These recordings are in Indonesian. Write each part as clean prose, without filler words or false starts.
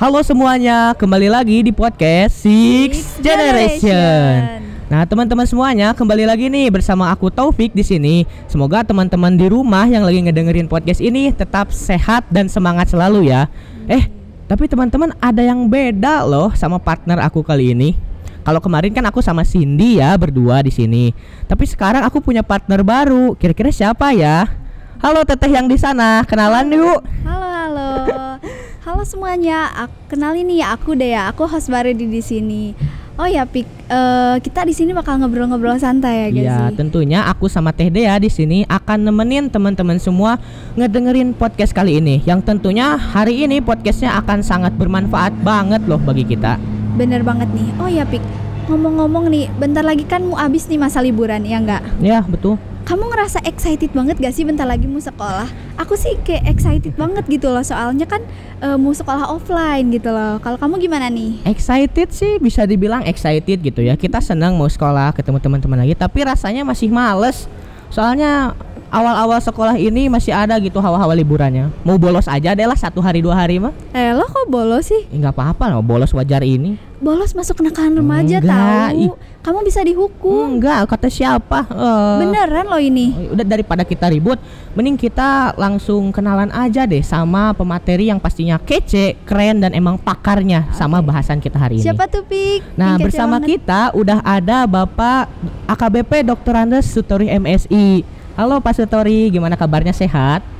Halo semuanya, kembali lagi di podcast Six Generation. Nah, teman-teman semuanya, kembali lagi nih bersama aku Taufik di sini. Semoga teman-teman di rumah yang lagi ngedengerin podcast ini tetap sehat dan semangat selalu ya. Tapi teman-teman, ada yang beda loh sama partner aku kali ini. Kalau kemarin kan aku sama Cindy ya berdua di sini. Tapi sekarang aku punya partner baru. Kira-kira siapa ya? Halo teteh yang di sana, kenalan yuk. Halo semuanya, kenalin nih ya aku Dea. Aku host baru di sini. Oh ya Pik, kita di sini bakal ngobrol-ngobrol santai ya guys. Iya, tentunya aku sama Teh Dea di sini akan nemenin teman-teman semua ngedengerin podcast kali ini. Yang tentunya hari ini podcastnya akan sangat bermanfaat banget loh bagi kita. Bener banget nih. Oh ya Pik, ngomong-ngomong nih, bentar lagi kan mau abis nih masa liburan, ya enggak? Ya, betul. Kamu ngerasa excited banget gak sih bentar lagi mau sekolah? Aku sih kayak excited banget gitu loh, soalnya kan mau sekolah offline gitu loh. Kalau kamu gimana nih? Excited sih, bisa dibilang excited gitu ya. Kita senang mau sekolah, ketemu teman-teman lagi, tapi rasanya masih males. Soalnya awal-awal sekolah ini masih ada gitu hawa-hawa liburannya. Mau bolos aja deh lah 1 hari 2 hari mah. Lo kok bolos sih? Nggak apa-apa loh, bolos wajar ini. Bolos masuk kenakalan remaja tahu. Kamu bisa dihukum. Enggak, kata siapa? Beneran loh ini. Udah, daripada kita ribut, mending kita langsung kenalan aja deh sama pemateri yang pastinya kece, keren dan emang pakarnya sama bahasan kita hari ini. Siapa tuh Pik? Nah, bersama kita udah ada Bapak AKBP Dr. Andes Sutori MSI. Halo Pak Sutori, gimana kabarnya, sehat?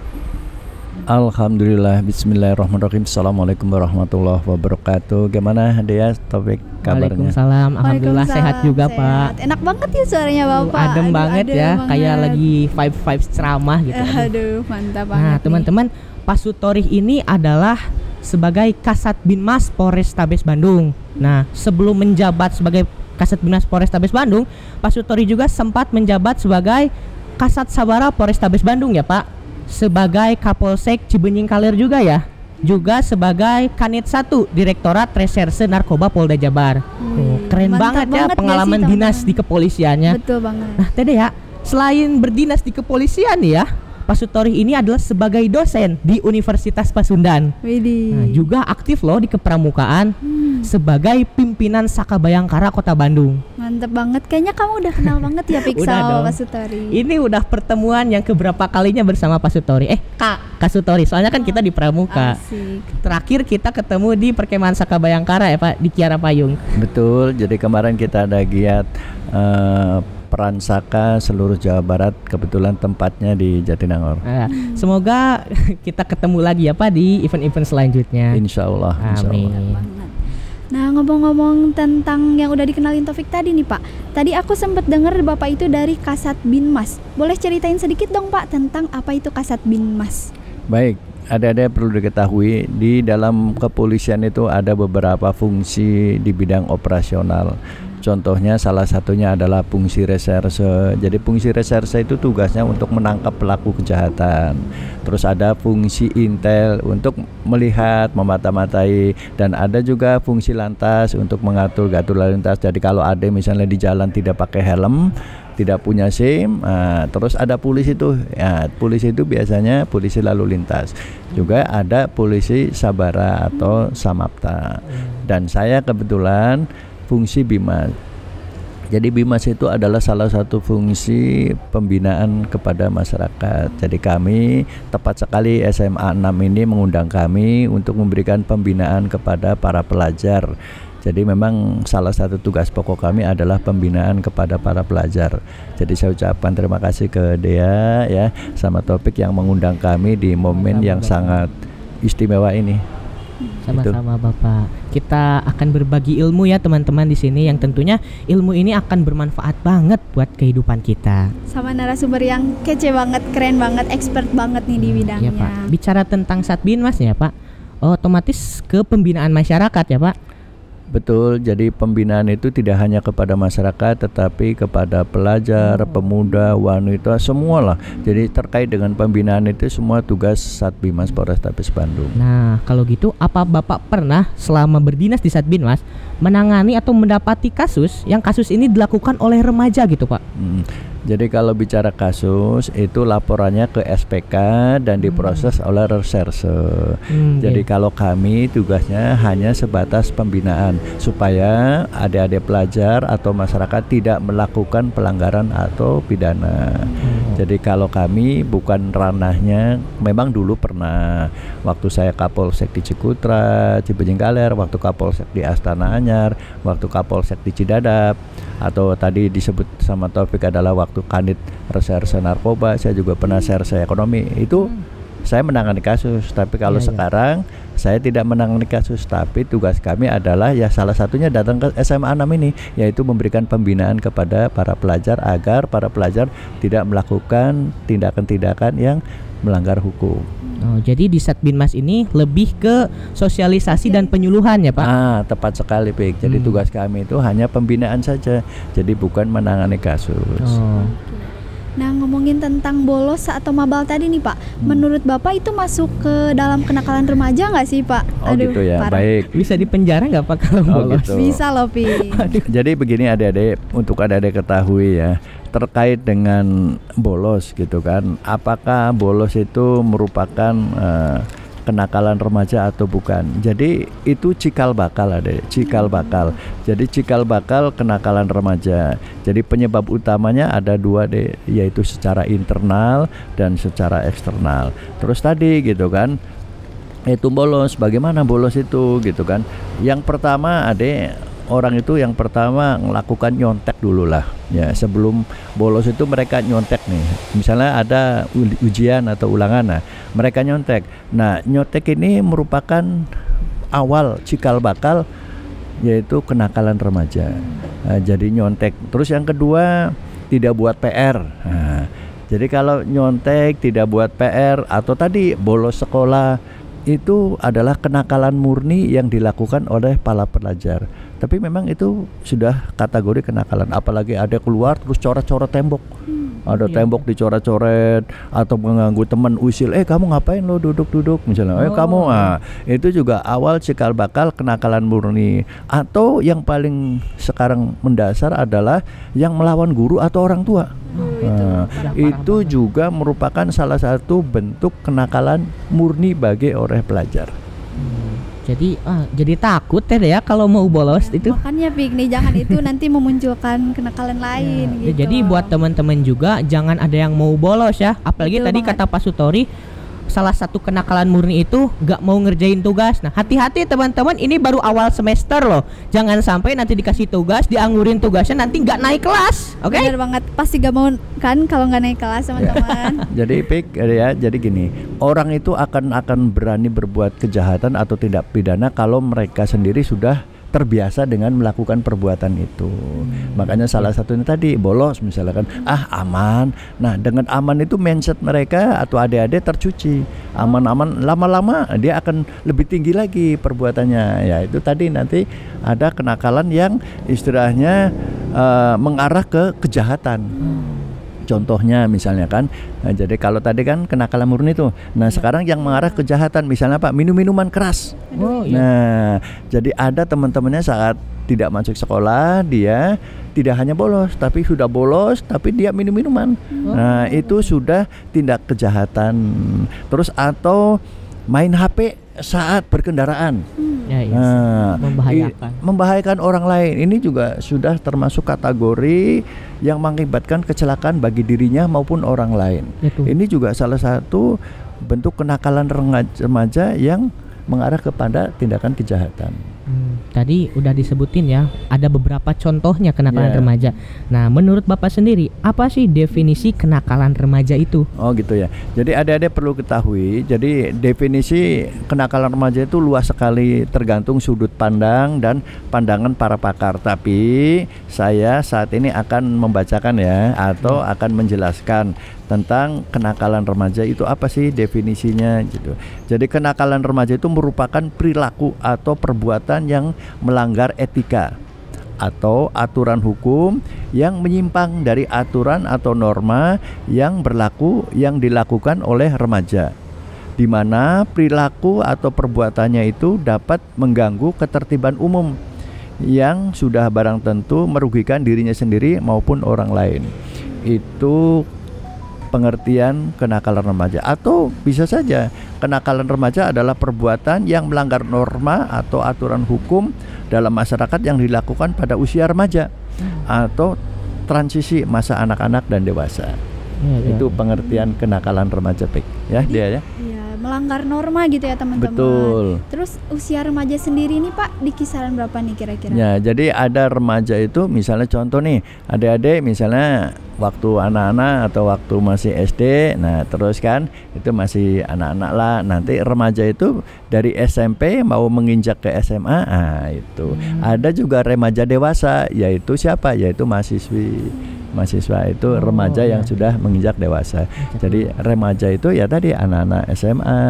Alhamdulillah, bismillahirrahmanirrahim. Assalamualaikum warahmatullahi wabarakatuh. Gimana Dea, Topik kabarnya? Waalaikumsalam, alhamdulillah sehat juga Pak. Enak banget ya suaranya Bapak. Adem banget ya, kayak lagi vibes ceramah gitu. Aduh, mantap banget. Nah teman-teman, Pak Sutori ini adalah sebagai Kasat Binmas Polrestabes Bandung. Nah, sebelum menjabat sebagai Kasat Binmas Polrestabes Bandung, Pak Sutori juga sempat menjabat sebagai Kasat Sabara Polrestabes Bandung ya Pak. Sebagai Kapolsek Cibenying Kaler juga ya. Juga sebagai Kanit 1 Direktorat Reserse Narkoba Polda Jabar. Keren banget ya pengalaman dinas di kepolisiannya. Betul banget. Nah Tede ya, selain berdinas di kepolisian nih ya, Pak Sutori ini adalah sebagai dosen di Universitas Pasundan. Nah, juga aktif loh di kepramukaan sebagai pimpinan Saka Bayangkara Kota Bandung. Mantep banget, kayaknya kamu udah kenal banget ya Pik sama Pak Sutori. Ini udah pertemuan yang keberapa kalinya bersama Pak Sutori. Kak Sutori, soalnya kan kita di Pramuka. Asik. Terakhir kita ketemu di Perkemahan Saka Bayangkara ya Pak, di Kiara Payung. Betul, jadi kemarin kita ada giat Peran Saka seluruh Jawa Barat, kebetulan tempatnya di Jatinangor. Semoga kita ketemu lagi ya Pak di event-event selanjutnya. Insya Allah. Amin. Nah, ngomong-ngomong tentang yang udah dikenalin Taufik tadi nih Pak, tadi aku sempat dengar Bapak itu dari Kasat Binmas. Boleh ceritain sedikit dong Pak tentang apa itu Kasat Binmas? Baik, ada perlu diketahui di dalam kepolisian itu ada beberapa fungsi di bidang operasional. Contohnya salah satunya adalah fungsi reserse. Jadi fungsi reserse itu tugasnya untuk menangkap pelaku kejahatan. Terus ada fungsi intel untuk melihat, memata-matai, dan ada juga fungsi lantas untuk mengatur lalu lintas. Jadi kalau ada misalnya di jalan tidak pakai helm, tidak punya SIM, terus ada polisi itu. Polisi itu biasanya polisi lalu lintas. Juga ada polisi sabara atau samapta. Dan saya kebetulan fungsi Bimas. Jadi Bimas itu adalah salah satu fungsi pembinaan kepada masyarakat. Jadi kami tepat sekali SMA 6 ini mengundang kami untuk memberikan pembinaan kepada para pelajar. Jadi memang salah satu tugas pokok kami adalah pembinaan kepada para pelajar. Jadi saya ucapkan terima kasih ke Dea ya sama Topik yang mengundang kami di momen yang sangat istimewa ini. Sama-sama Bapak. Kita akan berbagi ilmu ya teman-teman di sini, yang tentunya ilmu ini akan bermanfaat banget buat kehidupan kita. Sama narasumber yang kece banget, keren banget, expert banget nih di bidangnya. Iya Pak. Bicara tentang Satbinmas ya Pak, otomatis ke pembinaan masyarakat ya Pak. Betul, jadi pembinaan itu tidak hanya kepada masyarakat tetapi kepada pelajar, pemuda, wanita, semualah. Jadi terkait dengan pembinaan itu semua tugas Satbinmas Polrestabes Bandung. Nah, kalau gitu apa Bapak pernah selama berdinas di Satbinmas menangani atau mendapati kasus yang kasus ini dilakukan oleh remaja gitu Pak? Jadi kalau bicara kasus itu laporannya ke SPK dan diproses oleh reserse. Jadi kalau kami tugasnya hanya sebatas pembinaan supaya adik-adik pelajar atau masyarakat tidak melakukan pelanggaran atau pidana. Jadi kalau kami bukan ranahnya, memang dulu pernah waktu saya Kapolsek di Cikutra, Cibenying Galer, waktu Kapolsek di Astana Anyar, waktu Kapolsek di Cidadap, atau tadi disebut sama Taufik adalah waktu Kanit Reserse Narkoba, saya juga pernah Reserse Ekonomi. Itu saya menangani kasus, tapi kalau sekarang saya tidak menangani kasus, tapi tugas kami adalah ya salah satunya datang ke SMA 6 ini, yaitu memberikan pembinaan kepada para pelajar agar para pelajar tidak melakukan tindakan-tindakan yang melanggar hukum. Oh, jadi di Satbinmas ini lebih ke sosialisasi dan penyuluhan ya Pak? Tepat sekali Pik. Jadi tugas kami itu hanya pembinaan saja, jadi bukan menangani kasus. Nah, ngomongin tentang bolos atau mabal tadi nih Pak, menurut Bapak itu masuk ke dalam kenakalan remaja nggak sih Pak? Gitu ya, parah. Baik. Bisa dipenjara nggak Pak kalau bolos? Gitu. Bisa loh Pik. Jadi begini adik-adik, untuk adik-adik ketahui ya, terkait dengan bolos gitu kan, apakah bolos itu merupakan kenakalan remaja atau bukan? Jadi itu cikal bakal ada, cikal bakal. Jadi cikal bakal kenakalan remaja. Jadi penyebab utamanya ada dua deh, yaitu secara internal dan secara eksternal. Terus tadi gitu kan, itu bolos. Bagaimana bolos itu gitu kan? Yang pertama orang itu yang pertama melakukan nyontek dulu lah ya, sebelum bolos itu mereka nyontek nih, misalnya ada ujian atau ulangan, nah mereka nyontek. Nah nyontek ini merupakan awal cikal bakal yaitu kenakalan remaja. Jadi nyontek. Terus yang kedua tidak buat PR. Jadi kalau nyontek tidak buat PR atau tadi bolos sekolah, itu adalah kenakalan murni yang dilakukan oleh para pelajar. Tapi memang itu sudah kategori kenakalan. Apalagi ada keluar terus coret-coret tembok, ada tembok dicoret-coret atau mengganggu teman usil. Kamu ngapain lo duduk-duduk misalnya? Kamu itu juga awal cikal bakal kenakalan murni. Atau yang paling sekarang mendasar adalah yang melawan guru atau orang tua. Itu juga merupakan salah satu bentuk kenakalan murni bagi oleh pelajar. Jadi takut ya kalau mau bolos itu. Makanya Pik nih, jangan itu nanti memunculkan kenakalan lain gitu. Jadi buat teman-teman juga jangan ada yang mau bolos ya. Apalagi tadi kata Pak Sutori, salah satu kenakalan murni itu gak mau ngerjain tugas. Nah hati-hati teman-teman, ini baru awal semester loh. Jangan sampai nanti dikasih tugas, dianggurin tugasnya, nanti gak naik kelas. Oke? Bener banget, pasti gak mau kan kalau gak naik kelas teman-teman. Jadi Pik ya, jadi gini, orang itu akan berani berbuat kejahatan atau tindak pidana kalau mereka sendiri sudah terbiasa dengan melakukan perbuatan itu. Makanya salah satunya tadi bolos misalnya kan, aman. Nah dengan aman itu mindset mereka atau adik-adik tercuci. Aman-aman, lama-lama dia akan lebih tinggi lagi perbuatannya. Ya itu tadi nanti ada kenakalan yang istilahnya mengarah ke kejahatan. Contohnya misalnya kan, jadi kalau tadi kan kenakalan murni itu. Nah sekarang yang mengarah kejahatan misalnya Pak, minum-minuman keras. Nah jadi ada teman-temannya saat tidak masuk sekolah, dia tidak hanya bolos, tapi sudah bolos, tapi dia minum-minuman. Nah itu sudah tindak kejahatan. Terus atau main HP saat berkendaraan. Membahayakan orang lain. Ini juga sudah termasuk kategori yang mengakibatkan kecelakaan bagi dirinya maupun orang lain. Ini juga salah satu bentuk kenakalan remaja yang mengarah kepada tindakan kejahatan. Tadi udah disebutin ya, ada beberapa contohnya kenakalan remaja. Nah, menurut Bapak sendiri, apa sih definisi kenakalan remaja itu? Oh gitu ya. Jadi adik-adik perlu ketahui, jadi definisi kenakalan remaja itu luas sekali, tergantung sudut pandang dan pandangan para pakar. Tapi saya saat ini akan membacakan ya, atau akan menjelaskan tentang kenakalan remaja itu apa sih definisinya gitu. Jadi kenakalan remaja itu merupakan perilaku atau perbuatan yang melanggar etika atau aturan hukum yang menyimpang dari aturan atau norma yang berlaku yang dilakukan oleh remaja, di mana perilaku atau perbuatannya itu dapat mengganggu ketertiban umum yang sudah barang tentu merugikan dirinya sendiri maupun orang lain. itu pengertian kenakalan remaja, atau bisa saja kenakalan remaja adalah perbuatan yang melanggar norma atau aturan hukum dalam masyarakat yang dilakukan pada usia remaja atau transisi masa anak-anak dan dewasa. Itu pengertian kenakalan remaja, Pik. Ya, Jadi, dia ya. Iya, melanggar norma gitu ya teman-teman. Betul. Terus usia remaja sendiri ini Pak di kisaran berapa nih kira-kira? Ya, jadi ada remaja itu misalnya contoh nih, adik-adik misalnya waktu anak-anak atau waktu masih SD, nah terus kan itu masih anak-anak lah. Nanti remaja itu dari SMP mau menginjak ke SMA, itu. Ada juga remaja dewasa, yaitu siapa? Yaitu mahasiswa itu remaja yang sudah menginjak dewasa. Jadi remaja itu ya tadi anak-anak SMA,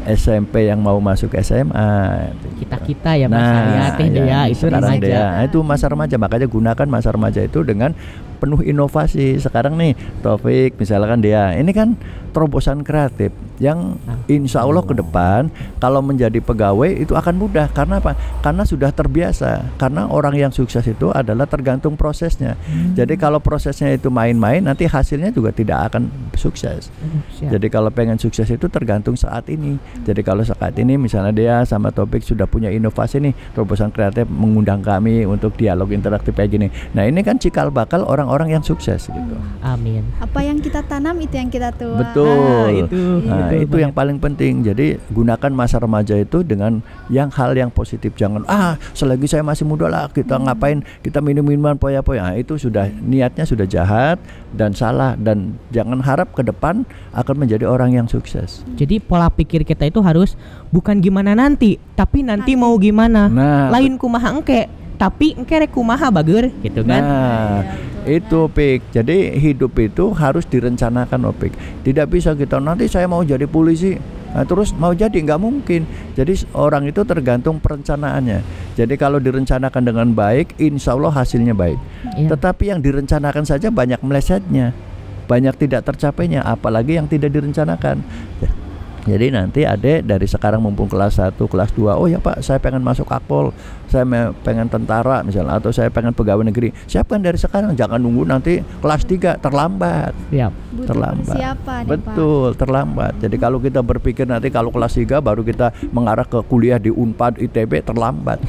SMP yang mau masuk SMA. Kita ya Mas itu remaja. Itu masa remaja, makanya gunakan masa remaja itu dengan penuh inovasi. Sekarang nih Taufik misalkan dia ini kan terobosan kreatif yang insya Allah ke depan kalau menjadi pegawai itu akan mudah. Karena apa? Karena sudah terbiasa. Karena orang yang sukses itu adalah tergantung prosesnya. Jadi kalau prosesnya itu main-main, nanti hasilnya juga tidak akan sukses. Jadi kalau pengen sukses itu tergantung saat ini. Jadi kalau saat ini misalnya dia sama Taufik sudah punya inovasi nih, terobosan kreatif mengundang kami untuk dialog interaktif kayak gini. Nah ini kan cikal bakal orang-orang yang sukses gitu. Amin. Apa yang kita tanam itu yang kita tuai. Betul. Itu banget. yang paling penting. Jadi gunakan masa remaja itu dengan hal yang positif. Jangan selagi saya masih muda lah kita ngapain, kita minum-minuman poya-poya. Itu sudah niatnya sudah jahat dan salah, dan jangan harap ke depan akan menjadi orang yang sukses. Jadi pola pikir kita itu harus bukan gimana nanti, tapi nanti mau gimana. Lain kumaha engke, tapi engke rek kumaha bager gitu kan. Itu Pik. Jadi hidup itu harus direncanakan, Pik. Tidak bisa kita nanti saya mau jadi polisi, terus mau jadi, nggak mungkin. Jadi orang itu tergantung perencanaannya. Jadi kalau direncanakan dengan baik, insya Allah hasilnya baik. Tetapi yang direncanakan saja banyak melesetnya, banyak tidak tercapainya, apalagi yang tidak direncanakan. Jadi nanti adik dari sekarang mumpung kelas 1, kelas 2, oh ya Pak saya pengen masuk Akpol, saya pengen tentara misalnya, atau saya pengen pegawai negeri, siapkan dari sekarang, jangan nunggu nanti kelas 3 terlambat. Terlambat. Persiapan, betul, Pak. Terlambat. Jadi kalau kita berpikir nanti kalau kelas 3 baru kita mengarah ke kuliah di Unpad, ITB, terlambat.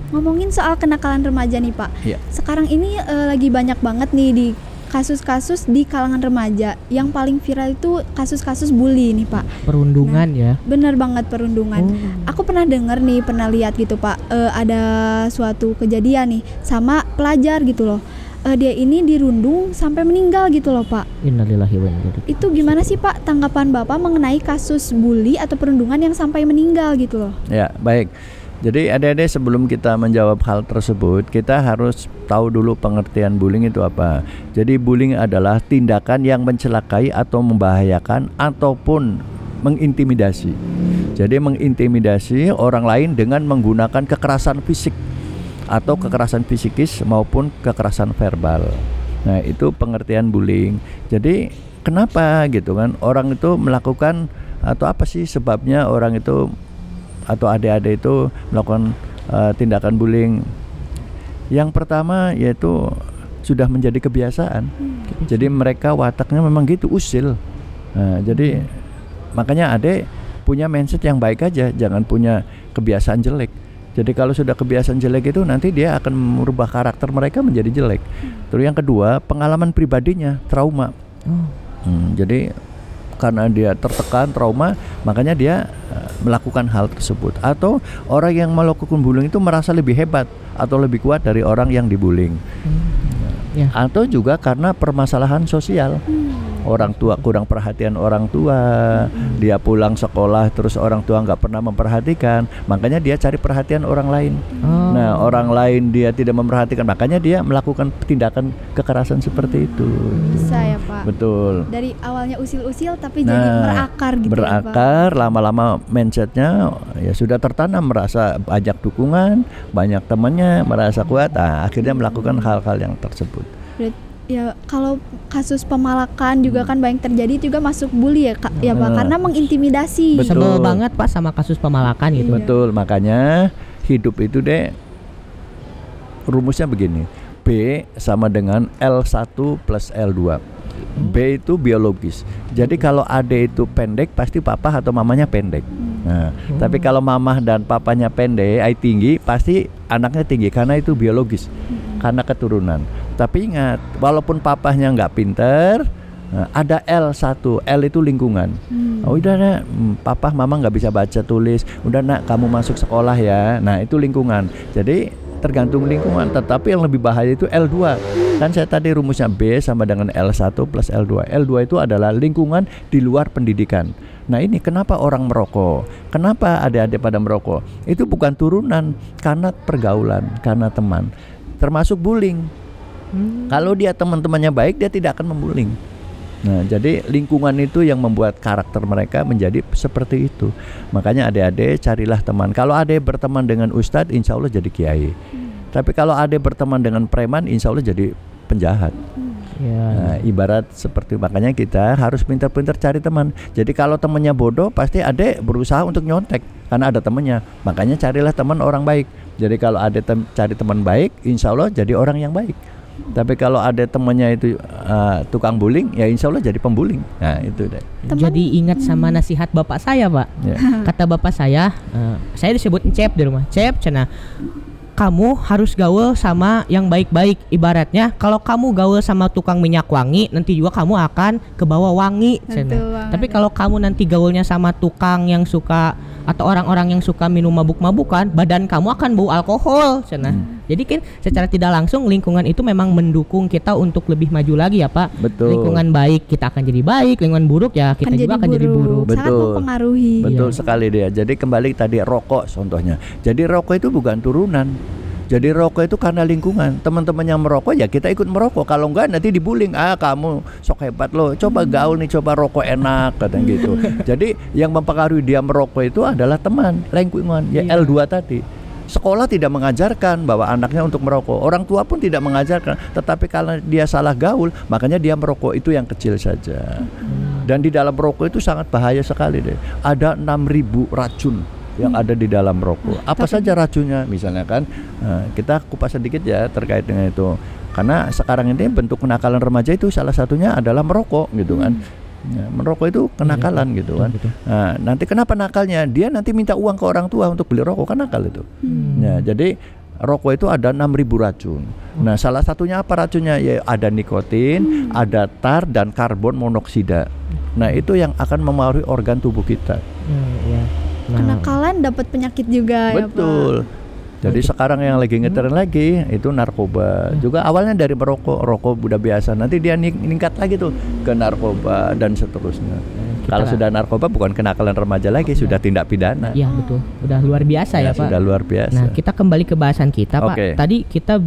Ngomongin soal kenakalan remaja nih Pak, sekarang ini lagi banyak banget nih di kasus-kasus di kalangan remaja. Yang paling viral itu kasus-kasus bully nih Pak. Perundungan ya. Bener banget, perundungan. Aku pernah dengar nih, pernah lihat gitu Pak, ada suatu kejadian nih sama pelajar gitu loh. Dia ini dirundung sampai meninggal gitu loh Pak. Innalillahi wa inna ilaihi raji'un. Itu gimana sih Pak tanggapan Bapak mengenai kasus bully atau perundungan yang sampai meninggal gitu loh? Ya, baik. Jadi adik-adik sebelum kita menjawab hal tersebut, kita harus tahu dulu pengertian bullying itu apa. Jadi bullying adalah tindakan yang mencelakai atau membahayakan ataupun mengintimidasi. Jadi mengintimidasi orang lain dengan menggunakan kekerasan fisik atau kekerasan psikis maupun kekerasan verbal. Nah, itu pengertian bullying. Jadi kenapa gitu kan orang itu melakukan, atau apa sih sebabnya orang itu atau adik-adik itu melakukan tindakan bullying? Yang pertama yaitu sudah menjadi kebiasaan. Jadi mereka wataknya memang gitu, usil. Jadi makanya adik punya mindset yang baik aja, jangan punya kebiasaan jelek. Jadi kalau sudah kebiasaan jelek itu nanti dia akan merubah karakter mereka menjadi jelek. Terus yang kedua, pengalaman pribadinya trauma. Jadi karena dia tertekan, trauma, makanya dia melakukan hal tersebut. Atau orang yang melakukan bullying itu merasa lebih hebat atau lebih kuat dari orang yang dibullying. Atau juga karena permasalahan sosial. Orang tua kurang perhatian orang tua, dia pulang sekolah terus orang tua nggak pernah memperhatikan, makanya dia cari perhatian orang lain. Nah, orang lain dia tidak memperhatikan, makanya dia melakukan tindakan kekerasan seperti itu. Bisa ya Pak. Betul. Dari awalnya usil-usil tapi jadi merakar gitu. Berakar, lama-lama mindsetnya ya sudah tertanam, merasa banyak dukungan, banyak temannya, merasa kuat, akhirnya melakukan hal-hal yang tersebut. Ya kalau kasus pemalakan juga kan banyak terjadi, juga masuk bully ya Kak, ya Pak, karena mengintimidasi. Sebel banget Pak sama kasus pemalakan gitu. Betul, makanya hidup itu rumusnya begini. B sama dengan L1 plus L2. B itu biologis. Jadi kalau adik itu pendek, pasti papa atau mamanya pendek. Nah, tapi kalau mama dan papanya pendek, tinggi, pasti anaknya tinggi karena itu biologis, karena keturunan. Tapi ingat, walaupun papahnya nggak pinter, ada L1, L itu lingkungan. Oh udah nak, papa mama nggak bisa baca tulis, udah nak kamu masuk sekolah ya. Nah itu lingkungan. Jadi tergantung lingkungan. Tetapi yang lebih bahaya itu L2. Kan saya tadi rumusnya B sama dengan L1 plus L2. L2 itu adalah lingkungan di luar pendidikan. Nah ini kenapa orang merokok, kenapa adik-adik pada merokok, itu bukan turunan, karena pergaulan, karena teman, termasuk bullying. Kalau dia teman-temannya baik, dia tidak akan membullying. Nah, jadi lingkungan itu yang membuat karakter mereka menjadi seperti itu. Makanya adik-adik carilah teman. Kalau adik berteman dengan ustadz, insya Allah jadi kiai. Tapi kalau adik berteman dengan preman, insya Allah jadi penjahat. Nah, ibarat seperti, makanya kita harus pintar-pintar cari teman. Jadi kalau temannya bodoh, pasti adik berusaha untuk nyontek karena ada temannya. Makanya carilah teman orang baik. Jadi kalau adik cari teman baik, insya Allah jadi orang yang baik. Tapi kalau ada temannya itu tukang bullying, ya insya Allah jadi pembuling. Nah itu deh. Jadi ingat sama nasihat bapak saya, Pak. Kata bapak saya disebut Cep di rumah. Cep, cina, kamu harus gaul sama yang baik-baik. Ibaratnya kalau kamu gaul sama tukang minyak wangi, nanti juga kamu akan kebawa wangi. Tapi kalau kamu nanti gaulnya sama tukang yang suka atau orang-orang yang suka minum mabuk-mabukan, badan kamu akan bau alkohol. Jadi kan secara tidak langsung lingkungan itu memang mendukung kita untuk lebih maju lagi ya Pak. Betul. Lingkungan baik kita akan jadi baik, lingkungan buruk ya kita juga akan jadi buruk. Sangat mempengaruhi. Betul sekali dia. Jadi kembali tadi rokok contohnya. Jadi rokok itu bukan turunan. Jadi rokok itu karena lingkungan. Teman-teman yang merokok ya kita ikut merokok. Kalau enggak nanti dibullying. Kamu sok hebat loh. Coba gaul nih, coba rokok enak katanya gitu. Jadi yang mempengaruhi dia merokok itu adalah teman, lingkungan. Ya L2 tadi. Sekolah tidak mengajarkan bahwa anaknya untuk merokok. Orang tua pun tidak mengajarkan. Tetapi kalau dia salah gaul, makanya dia merokok itu yang kecil saja. Dan di dalam rokok itu sangat bahaya sekali deh. Ada 6.000 racun yang ada di dalam rokok. Apa saja racunnya? Misalnya kan, kita kupas sedikit ya terkait dengan itu. Karena sekarang ini bentuk kenakalan remaja itu salah satunya adalah merokok gitu kan. Ya, merokok itu kenakalan gitu kan. Nah, nanti kenapa nakalnya? Dia nanti minta uang ke orang tua untuk beli rokok, kan nakal itu. Ya, jadi rokok itu ada 6.000 racun. Nah, salah satunya apa racunnya? Ya ada nikotin, ada tar dan karbon monoksida. Nah, itu yang akan mempengaruhi organ tubuh kita. Kenakalan dapat penyakit juga. Betul. Ya, Pak. Jadi sekarang yang lagi ngetren lagi itu narkoba. Juga awalnya dari merokok, rokok udah biasa. Nanti dia meningkat lagi tuh ke narkoba dan seterusnya. Kalau sudah narkoba bukan kenakalan remaja lagi, sudah tindak pidana. Iya betul, udah luar biasa ya Pak. Sudah luar biasa. Nah kita kembali ke bahasan kita Pak. Tadi kita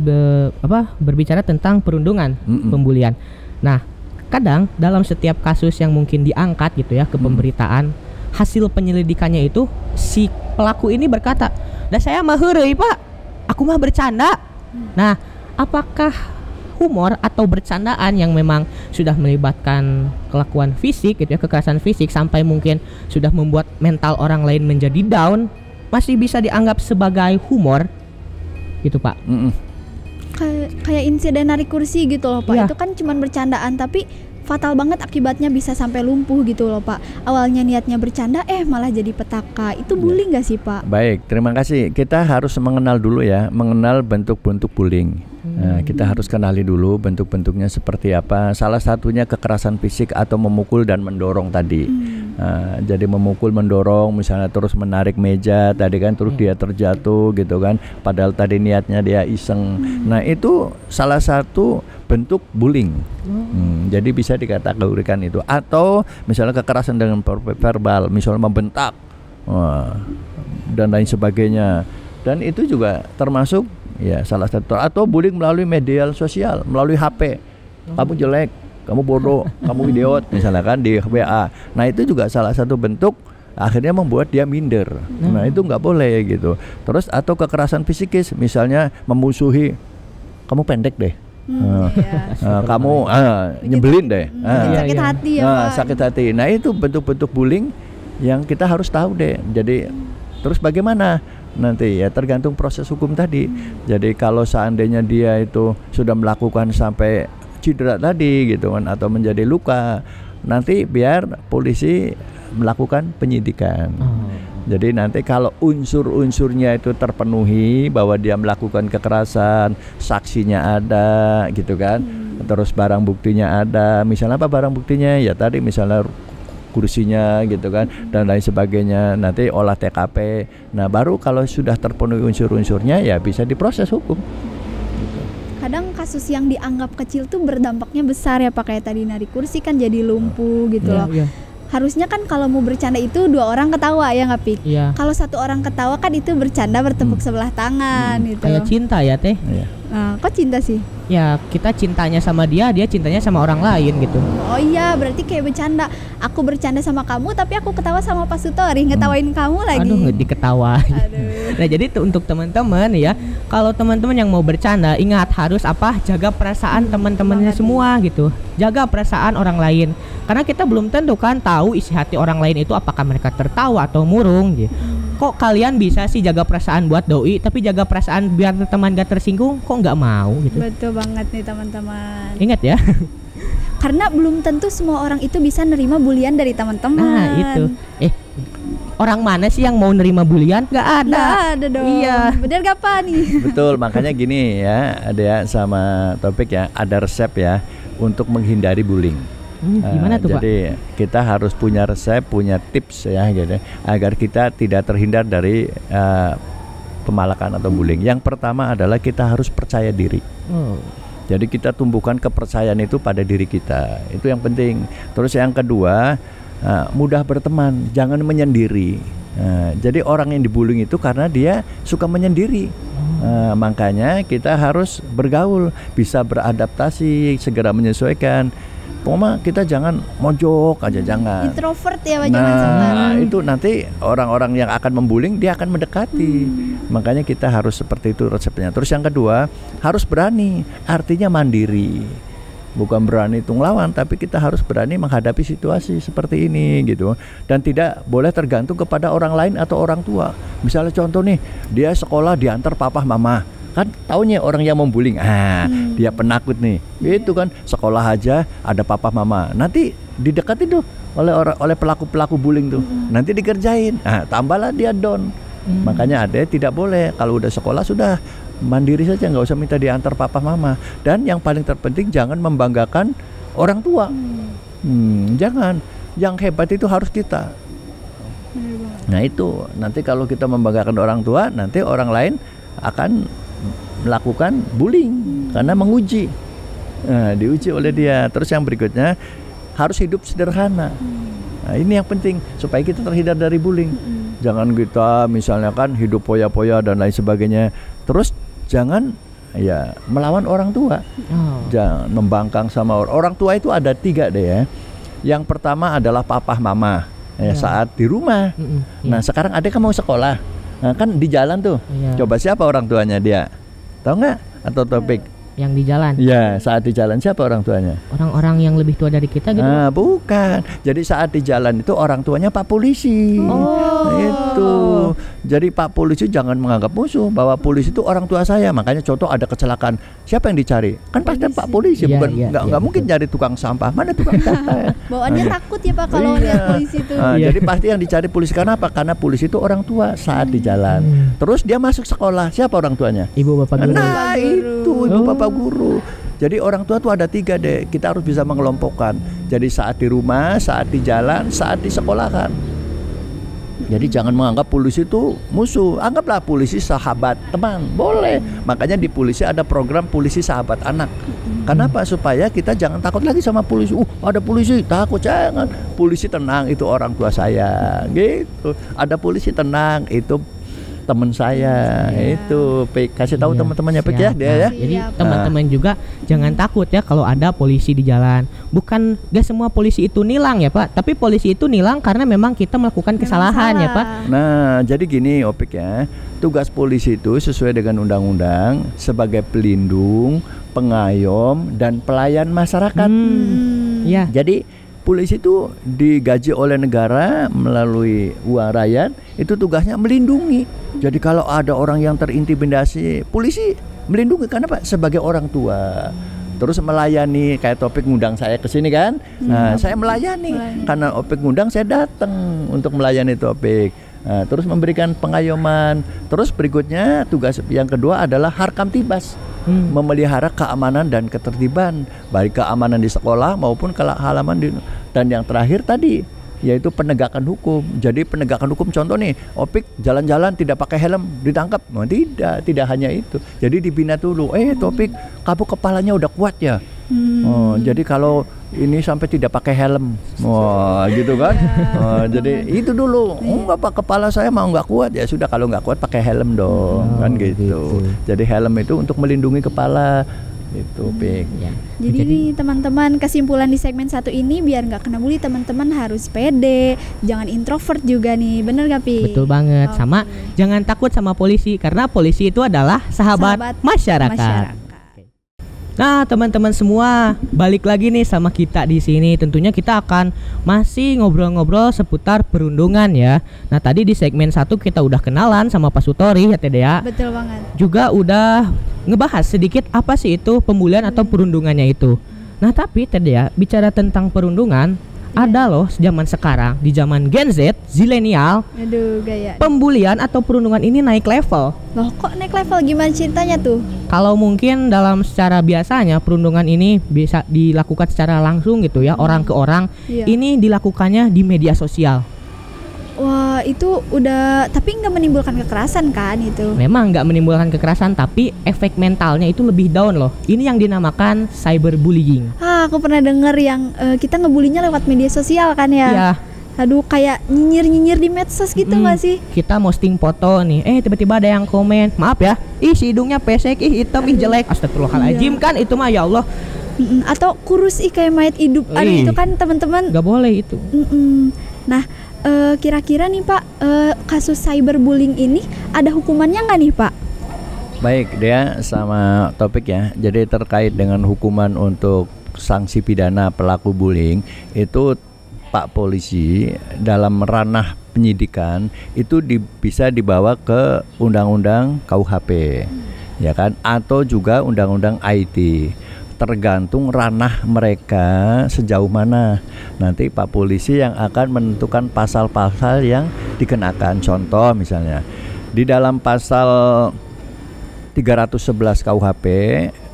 berbicara tentang perundungan, pembulian. Nah kadang dalam setiap kasus yang mungkin diangkat gitu ya ke pemberitaan, hasil penyelidikannya itu si pelaku ini berkata, "Dah saya mah heureuy Pak, aku mah bercanda." Nah, apakah humor atau bercandaan yang memang sudah melibatkan kelakuan fisik gitu ya, kekerasan fisik sampai mungkin sudah membuat mental orang lain menjadi down, masih bisa dianggap sebagai humor gitu Pak? Kayak insiden narik kursi gitu loh Pak. Itu kan cuman bercandaan tapi fatal banget akibatnya, bisa sampai lumpuh gitu loh Pak. Awalnya niatnya bercanda malah jadi petaka. Itu bullying gak sih Pak? Baik, terima kasih. Kita harus mengenal dulu ya, mengenal bentuk-bentuk bullying. Nah, kita harus kenali dulu bentuk-bentuknya seperti apa. Salah satunya kekerasan fisik atau memukul dan mendorong tadi. Jadi memukul, mendorong, misalnya terus menarik meja tadi kan, terus dia terjatuh gitu kan. Padahal tadi niatnya dia iseng. Nah itu salah satu bentuk bullying. Jadi bisa dikategorikan itu. Atau misalnya kekerasan dengan verbal, misalnya membentak dan lain sebagainya. Dan itu juga termasuk ya salah satu. Atau bullying melalui media sosial, melalui HP. Kamu jelek, kamu bodoh, kamu idiot, misalnya kan di WA. Nah itu juga salah satu bentuk akhirnya membuat dia minder. Nah itu nggak boleh gitu. Terus atau kekerasan psikis, misalnya memusuhi, kamu pendek deh. Kamu nyebelin deh, sakit hati ya Pak. Sakit hati. Nah itu bentuk-bentuk bullying yang kita harus tahu deh. Jadi terus bagaimana? nanti ya tergantung proses hukum tadi. Jadi kalau seandainya dia itu sudah melakukan sampai cedera tadi gitu kan atau menjadi luka, nanti biar polisi melakukan penyidikan. Jadi nanti kalau unsur-unsurnya itu terpenuhi bahwa dia melakukan kekerasan, saksinya ada gitu kan, terus barang buktinya ada, misalnya apa barang buktinya ya tadi misalnya kursinya gitu kan dan lain sebagainya, nanti olah TKP. Nah baru kalau sudah terpenuhi unsur-unsurnya ya bisa diproses hukum. Kadang kasus yang dianggap kecil tuh berdampaknya besar ya Pak, kayak tadi narik kursi kan jadi lumpuh gitu loh. Harusnya kan kalau mau bercanda itu 2 orang ketawa ya nggak Pik? Kalau 1 orang ketawa kan itu bercanda bertepuk sebelah tangan gitu. Kayak cinta ya Teh. Kok cinta sih? Ya kita cintanya sama dia, dia cintanya sama orang lain gitu. Oh iya, berarti kayak bercanda. Aku bercanda sama kamu tapi aku ketawa sama Pak Sutori, ngetawain kamu lagi. Aduh, diketawain. Nah jadi untuk teman-teman ya, kalau teman-teman yang mau bercanda, ingat harus jaga perasaan teman-temannya semua gitu. Jaga perasaan orang lain. Karena kita belum tentu kan tahu isi hati orang lain itu apakah mereka tertawa atau murung gitu. Kok kalian bisa sih jaga perasaan buat doi, tapi jaga perasaan biar teman gak tersinggung, kok nggak mau gitu. Betul banget nih teman-teman. Ingat ya. Karena belum tentu semua orang itu bisa nerima bulian dari teman-teman. Nah itu. Orang mana sih yang mau nerima bulian? Gak ada. Gak ada dong. Iya. Bener gak Pak nih? Betul, makanya gini ya, ada ya sama topik ya, ada resep ya untuk menghindari bullying. Gimana tuh Pak? Jadi kita harus punya resep, punya tips ya gitu, agar kita tidak terhindar dari pemalakan atau bullying. Yang pertama adalah kita harus percaya diri. Jadi kita tumbuhkan kepercayaan itu pada diri kita, itu yang penting. Terus yang kedua, mudah berteman, jangan menyendiri. Jadi orang yang dibullying itu karena dia suka menyendiri. Makanya kita harus bergaul, bisa beradaptasi, segera menyesuaikan. Pokoknya kita jangan mojok aja, jangan. Introvert ya jangan sampai. Nah itu nanti orang-orang yang akan membullying dia akan mendekati. Makanya kita harus seperti itu resepnya. Terus yang kedua, harus berani, artinya mandiri. Bukan berani itu ngelawan, tapi kita harus berani menghadapi situasi seperti ini gitu. Dan tidak boleh tergantung kepada orang lain atau orang tua. Misalnya contoh nih, dia sekolah diantar papa mama, kan taunya orang yang membullying, dia penakut nih, itu kan sekolah aja ada papa mama, nanti didekatin tuh oleh pelaku bullying tuh, nanti dikerjain, tambahlah dia down. Makanya ada tidak boleh, kalau udah sekolah sudah mandiri saja, nggak usah minta diantar papa mama. Dan yang paling terpenting jangan membanggakan orang tua. Jangan, yang hebat itu harus kita. Nah itu nanti kalau kita membanggakan orang tua, nanti orang lain akan melakukan bullying karena menguji, diuji oleh dia. Terus yang berikutnya harus hidup sederhana. Nah, ini yang penting supaya kita terhindar dari bullying. Jangan kita misalnya kan hidup poya-poya dan lain sebagainya. Terus jangan ya melawan orang tua. Jangan membangkang sama orang tua. Itu ada 3 deh ya. Yang pertama adalah papa mama saat di rumah. Nah sekarang adek kan mau sekolah. Nah kan di jalan tuh, coba siapa orang tuanya dia? Tahu nggak? Atau topik? Yang di jalan? Ya, saat di jalan siapa orang tuanya? Orang-orang yang lebih tua dari kita gitu? Bukan. Jadi saat di jalan itu orang tuanya Pak Polisi. Itu. Jadi Pak Polisi jangan menganggap musuh, bahwa polisi itu orang tua saya. Makanya contoh ada kecelakaan, siapa yang dicari? Kan pasti Pak Polisi, bukan nggak mungkin cari tukang sampah. Mana tukang sampah? Bawaannya takut ya Pak kalau lihat polisi itu. Jadi pasti yang dicari polisi, karena apa? Karena polisi itu orang tua saat di jalan. Terus dia masuk sekolah, siapa orang tuanya? Ibu bapak guru. Nah itu ibu bapak guru. Jadi orang tua tuh ada 3 deh. Kita harus bisa mengelompokkan. Jadi saat di rumah, saat di jalan, saat di sekolahan. Jadi jangan menganggap polisi itu musuh. Anggaplah polisi sahabat, teman, boleh. Makanya di polisi ada program polisi sahabat anak. Kenapa? Supaya kita jangan takut lagi sama polisi. Ada polisi, takut, jangan. Polisi tenang, itu orang tua saya, gitu. Ada polisi tenang, itu teman saya. Itu kasih tahu teman-temannya ya dia ya. Jadi teman-teman juga jangan takut ya kalau ada polisi di jalan. Bukan gak semua polisi itu nilang ya Pak, tapi polisi itu nilang karena memang kita melakukan kesalahan ya Pak. Nah jadi gini Opik ya, tugas polisi itu sesuai dengan undang-undang sebagai pelindung, pengayom dan pelayan masyarakat. Ya. Jadi polisi itu digaji oleh negara melalui uang rakyat, itu tugasnya melindungi. Jadi kalau ada orang yang terintimidasi, polisi melindungi. Karena Pak sebagai orang tua, terus melayani, kayak Topik ngundang saya ke sini kan. Nah, saya melayani. Karena Topik ngundang, saya datang untuk melayani Topik. Nah, terus memberikan pengayoman. Terus berikutnya tugas yang kedua adalah harkam tibas, memelihara keamanan dan ketertiban, baik keamanan di sekolah maupun halaman dan yang terakhir tadi yaitu penegakan hukum. Jadi penegakan hukum, contoh nih, Opik jalan-jalan tidak pakai helm ditangkap. Nah, tidak hanya itu. Jadi dibina dulu. Topik, kamu kepalanya udah kuat ya. Jadi kalau ini sampai tidak pakai helm, gitu kan? Jadi itu dulu. Enggak Pak, kepala saya mau nggak kuat, ya sudah, kalau nggak kuat pakai helm dong, kan gitu. Jadi helm itu untuk melindungi kepala. Itu Pik. Jadi nih teman-teman, kesimpulan di segmen 1 ini, biar nggak kena bully, teman-teman harus pede, jangan introvert juga nih, bener gak Pik? Betul banget. Sama jangan takut sama polisi, karena polisi itu adalah sahabat masyarakat. Nah, teman-teman semua, balik lagi nih sama kita di sini. Tentunya kita akan masih ngobrol-ngobrol seputar perundungan ya. Nah, tadi di segmen 1 kita udah kenalan sama Pak Sutori ya Tedea. Betul banget. Juga udah ngebahas sedikit apa sih itu pembulian atau perundungannya itu. Nah, tapi Tedea, bicara tentang perundungan, ada loh zaman sekarang, di zaman Gen Z, zilenial, gaya. Pembulian atau perundungan ini naik level. Loh, kok naik level? Gimana ceritanya tuh? Kalau mungkin dalam secara biasanya perundungan ini bisa dilakukan secara langsung gitu ya, orang ke orang. Ini dilakukannya di media sosial. Wah, itu udah, tapi nggak menimbulkan kekerasan kan itu? Memang nggak menimbulkan kekerasan, tapi efek mentalnya itu lebih down loh. Ini yang dinamakan cyberbullying. Aku pernah denger yang kita ngebulinya lewat media sosial kan ya? Iya. Aduh, kayak nyinyir di medsos gitu nggak sih? Kita posting foto nih, tiba-tiba ada yang komen, maaf ya, si hidungnya pesek, hitam, jelek. Astagfirullahaladzim, kan itu mah ya Allah. Atau kurus kayak mayat hidup. Aduh, itu kan teman-teman nggak boleh itu. Nah, kira-kira nih Pak, kasus cyberbullying ini ada hukumannya nggak nih Pak? Baik, dia sama Topik ya. Jadi terkait dengan hukuman untuk sanksi pidana pelaku bullying, itu Pak Polisi dalam ranah penyidikan itu bisa dibawa ke Undang-Undang KUHP, ya kan, atau juga Undang-Undang IT. Tergantung ranah mereka sejauh mana. Nanti Pak Polisi yang akan menentukan pasal-pasal yang dikenakan. Contoh misalnya di dalam pasal 311 KUHP,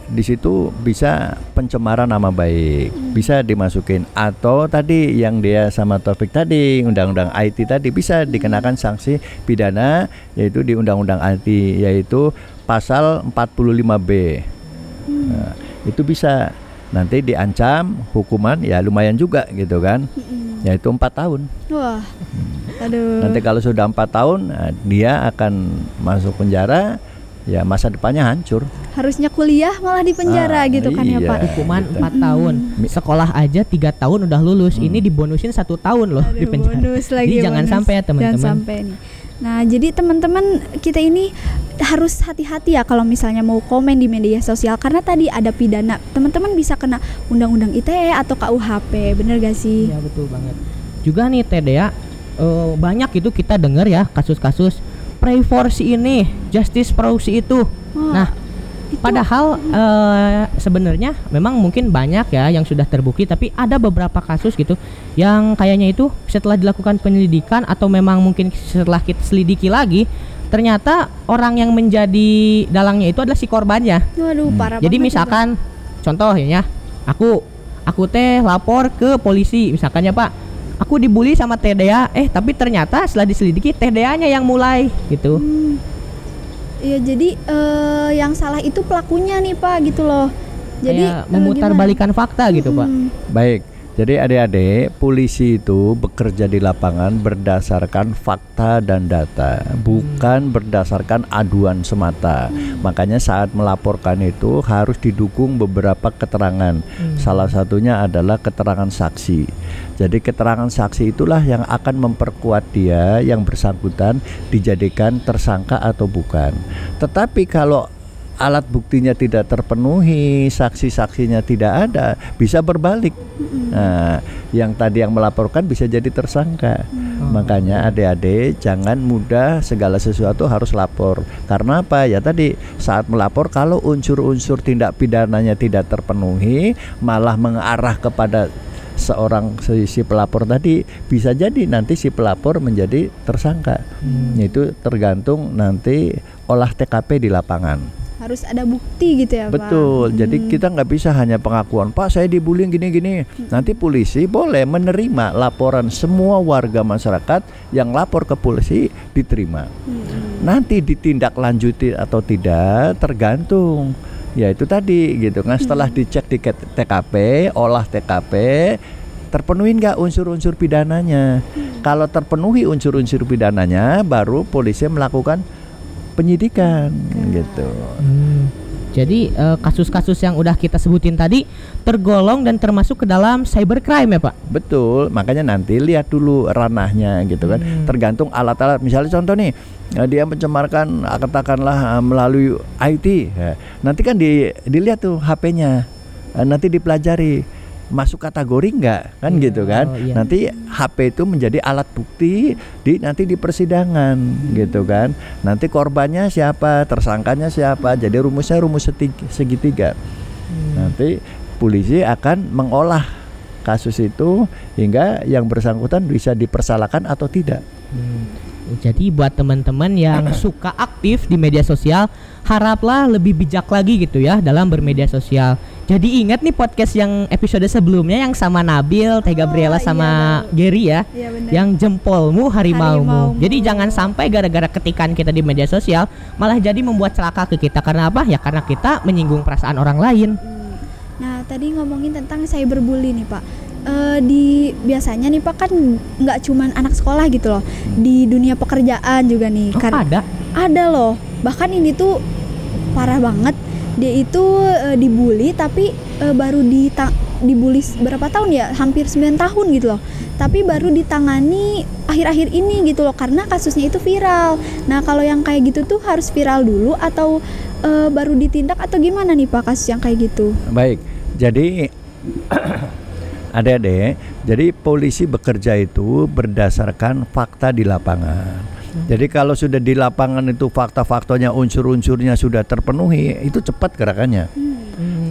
di situ bisa pencemaran nama baik, bisa dimasukin. Atau tadi yang dia sama Taufik tadi, Undang-Undang IT tadi, bisa dikenakan sanksi pidana, yaitu di Undang-Undang IT, yaitu pasal 45B. Nah, itu bisa nanti diancam hukuman ya lumayan juga gitu kan, yaitu 4 tahun. Wah, aduh. Nanti kalau sudah 4 tahun, dia akan masuk penjara. Ya masa depannya hancur. Harusnya kuliah malah di penjara gitu kan ya Pak. Hukuman 4 tahun. Sekolah aja 3 tahun udah lulus. Ini dibonusin 1 tahun loh. Aduh, di penjara. Bonus lagi. Jadi jangan sampai ya teman-teman. Jangan sampai nih. Nah, jadi teman-teman kita ini harus hati-hati ya kalau misalnya mau komen di media sosial, karena tadi ada pidana. Teman-teman bisa kena Undang-Undang ITE atau KUHP. Bener gak sih? Iya, betul banget. Juga nih Tedea, banyak itu kita dengar ya kasus-kasus pray for si ini, justice for si itu. Nah, padahal sebenarnya memang mungkin banyak ya yang sudah terbukti, tapi ada beberapa kasus gitu yang kayaknya itu setelah dilakukan penyelidikan atau memang mungkin setelah kita selidiki lagi, ternyata orang yang menjadi dalangnya itu adalah si korbannya. Waduh, parah. Jadi misalkan contoh ya, aku teh lapor ke polisi misalkan ya Pak, aku dibully sama Tedea, tapi ternyata setelah diselidiki Tedea-nya yang mulai gitu. Iya, jadi yang salah itu pelakunya nih Pak gitu loh. Jadi memutarbalikan fakta gitu Pak. Baik, jadi adik-adik, polisi itu bekerja di lapangan berdasarkan fakta dan data, bukan berdasarkan aduan semata. Makanya saat melaporkan itu harus didukung beberapa keterangan. Salah satunya adalah keterangan saksi. Jadi keterangan saksi itulah yang akan memperkuat dia yang bersangkutan dijadikan tersangka atau bukan. Tetapi kalau alat buktinya tidak terpenuhi, saksi-saksinya tidak ada, bisa berbalik. Nah, yang tadi yang melaporkan bisa jadi tersangka. Makanya adik-adik jangan mudah segala sesuatu harus lapor. Karena apa? Ya tadi saat melapor kalau unsur-unsur tindak pidananya tidak terpenuhi, malah mengarah kepada seorang si pelapor tadi, bisa jadi nanti si pelapor menjadi tersangka. Itu tergantung nanti olah TKP di lapangan. Harus ada bukti gitu ya, Pak. Betul. Jadi kita nggak bisa hanya pengakuan, Pak saya dibullying gini-gini. Nanti polisi boleh menerima laporan semua warga masyarakat yang lapor ke polisi, diterima. Nanti ditindaklanjuti atau tidak tergantung. Ya itu tadi gitu kan, setelah dicek di TKP, olah TKP, terpenuhi nggak unsur-unsur pidananya. Kalau terpenuhi unsur-unsur pidananya, baru polisi melakukan penyidikan gitu. Jadi kasus-kasus yang udah kita sebutin tadi tergolong dan termasuk ke dalam cybercrime ya Pak? Betul, makanya nanti lihat dulu ranahnya gitu kan. Tergantung alat-alat, misalnya contoh nih, dia mencemarkan katakanlah melalui IT, ya. Nanti kan dilihat tuh HP-nya, nanti dipelajari masuk kategori enggak kan gitu kan. Nanti HP itu menjadi alat bukti nanti di persidangan gitu kan. Nanti korbannya siapa, tersangkanya siapa, jadi rumusnya rumus segitiga. Nanti polisi akan mengolah kasus itu hingga yang bersangkutan bisa dipersalahkan atau tidak. Jadi buat teman-teman yang suka aktif di media sosial, haraplah lebih bijak lagi gitu ya dalam bermedia sosial. Jadi ingat nih podcast yang episode sebelumnya yang sama Nabil, Teh Gabriela sama Gary ya, yang jempolmu harimaumu. Jadi jangan sampai gara-gara ketikan kita di media sosial malah jadi membuat celaka ke kita. Karena apa? Ya karena kita menyinggung perasaan orang lain. Nah tadi ngomongin tentang cyberbully nih Pak. Biasanya nih Pak kan nggak cuman anak sekolah gitu loh, di dunia pekerjaan juga nih. Ada loh, bahkan ini tuh parah banget. Dia itu dibully tapi baru dibully berapa tahun ya, hampir 9 tahun gitu loh, tapi baru ditangani akhir-akhir ini gitu loh karena kasusnya itu viral. Nah kalau yang kayak gitu tuh harus viral dulu atau baru ditindak atau gimana nih Pak kasus yang kayak gitu? Baik, jadi adik-adik, jadi polisi bekerja itu berdasarkan fakta di lapangan. Jadi kalau sudah di lapangan itu fakta-faktanya, unsur-unsurnya sudah terpenuhi, itu cepat gerakannya.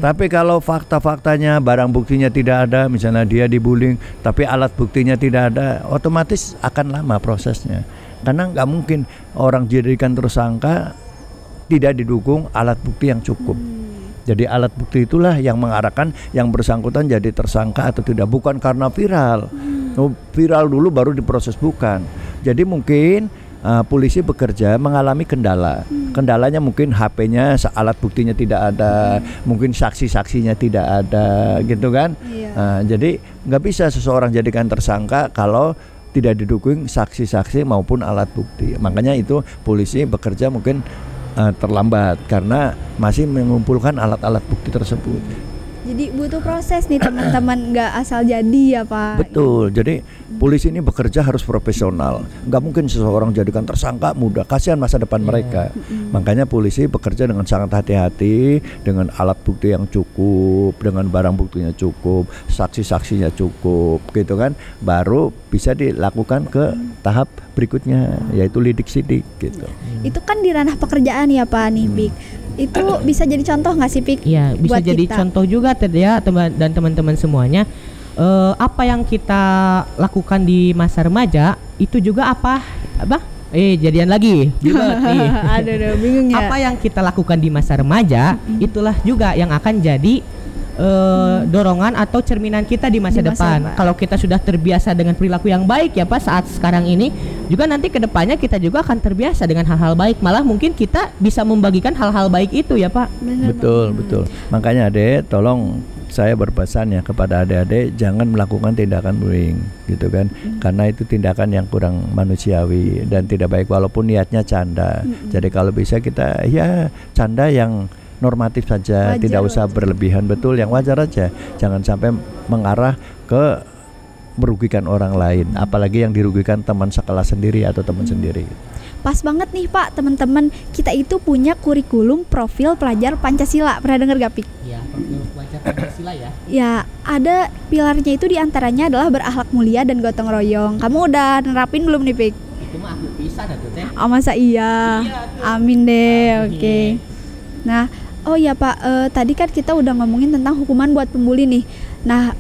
Tapi kalau fakta-faktanya, barang buktinya tidak ada, misalnya dia dibullying, tapi alat buktinya tidak ada, otomatis akan lama prosesnya. Karena nggak mungkin orang dijadikan tersangka tidak didukung alat bukti yang cukup. Jadi alat bukti itulah yang mengarahkan yang bersangkutan jadi tersangka atau tidak, bukan karena viral. Viral dulu baru diproses, bukan. Jadi mungkin polisi bekerja mengalami kendala. Kendalanya mungkin HP-nya, alat buktinya tidak ada, mungkin saksi-saksinya tidak ada, gitu kan? Jadi nggak bisa seseorang jadikan tersangka kalau tidak didukung saksi-saksi maupun alat bukti. Makanya itu polisi bekerja mungkin terlambat karena masih mengumpulkan alat-alat bukti tersebut. Jadi butuh proses nih teman-teman, nggak asal jadi ya Pak. Betul, jadi polisi ini bekerja harus profesional. Nggak mungkin seseorang jadikan tersangka mudah, kasihan masa depan mereka. Makanya polisi bekerja dengan sangat hati-hati, dengan alat bukti yang cukup, dengan barang buktinya cukup, saksi-saksinya cukup, gitu kan. Baru bisa dilakukan ke tahap berikutnya, yaitu lidik-sidik gitu. Itu kan di ranah pekerjaan ya Pak nih, Pik. Itu bisa jadi contoh nggak sih Pik? Iya, bisa jadi contoh juga ya dan teman-teman semuanya. Apa yang kita lakukan di masa remaja itu juga apa? Jadian lagi. Aduh, bingung ya. Apa yang kita lakukan di masa remaja itulah juga yang akan jadi dorongan atau cerminan kita di masa depan. Kalau kita sudah terbiasa dengan perilaku yang baik ya Pak saat sekarang ini, juga nanti kedepannya kita juga akan terbiasa dengan hal-hal baik. Malah mungkin kita bisa membagikan hal-hal baik itu ya Pak. Betul. Makanya Adek, tolong saya berpesan ya kepada adik-adik, jangan melakukan tindakan bullying gitu kan. Karena itu tindakan yang kurang manusiawi dan tidak baik walaupun niatnya canda. Jadi kalau bisa kita ya canda yang normatif saja, wajar, tidak usah berlebihan, betul, yang wajar aja. Jangan sampai mengarah ke merugikan orang lain, apalagi yang dirugikan teman sekelas sendiri atau teman sendiri. Pas banget nih Pak, teman-teman, kita itu punya kurikulum profil pelajar Pancasila. Pernah dengar gak, Pik? Iya, profil pelajar Pancasila ya. Ya, ada pilarnya itu diantaranya adalah berakhlak mulia dan gotong royong. Kamu udah nerapin belum nih, Pik? Itu mah aku pisah dah tuh teh. Oh, masa iya? Amin deh, oke. Nah, oh ya Pak, tadi kan kita udah ngomongin tentang hukuman buat pembuli nih. Nah,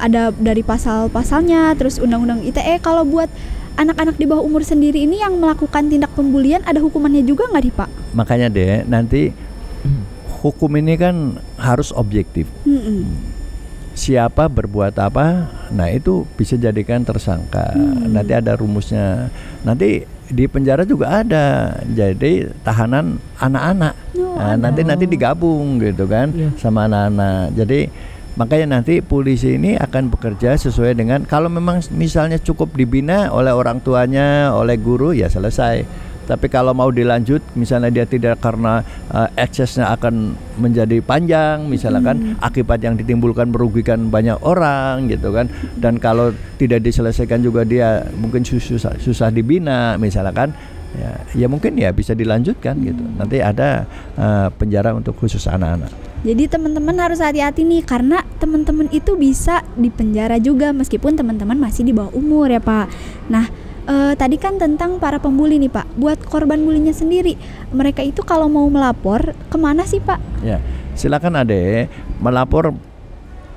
ada dari pasal-pasalnya, terus undang-undang ITE. Kalau buat anak-anak di bawah umur sendiri ini yang melakukan tindak pembulian, ada hukumannya juga nggak nih Pak? Makanya deh, nanti hukum ini kan harus objektif. Siapa berbuat apa, nah itu bisa jadikan tersangka. Nanti ada rumusnya. Nanti di penjara juga ada, jadi tahanan anak-anak. Nanti digabung gitu kan, sama anak-anak. Jadi makanya nanti polisi ini akan bekerja sesuai dengan, kalau memang misalnya cukup dibina oleh orang tuanya, oleh guru, ya selesai. Tapi kalau mau dilanjut, misalnya dia tidak, karena eksesnya akan menjadi panjang, misalnya kan akibat yang ditimbulkan merugikan banyak orang gitu kan. Dan kalau tidak diselesaikan juga dia mungkin susah dibina, misalnya kan. Ya mungkin ya bisa dilanjutkan gitu. Nanti ada penjara untuk khusus anak-anak. Jadi teman-teman harus hati-hati nih, karena teman-teman itu bisa dipenjara juga meskipun teman-teman masih di bawah umur ya Pak. Nah, tadi kan tentang para pembuli nih Pak. Buat korban bulinya sendiri, mereka itu kalau mau melapor kemana sih Pak? Ya, silakan adek melapor,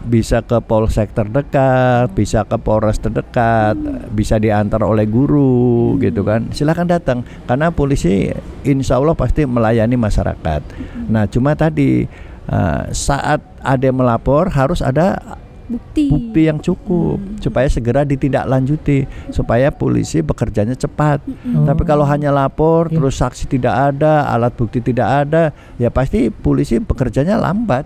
bisa ke polsek terdekat, bisa ke polres terdekat, bisa diantar oleh guru gitu kan. Silakan datang, karena polisi insya Allah pasti melayani masyarakat. Nah cuma tadi saat ada melapor harus ada bukti yang cukup supaya segera ditindaklanjuti, supaya polisi bekerjanya cepat. Tapi kalau hanya lapor terus saksi tidak ada, alat bukti tidak ada, ya pasti polisi bekerjanya lambat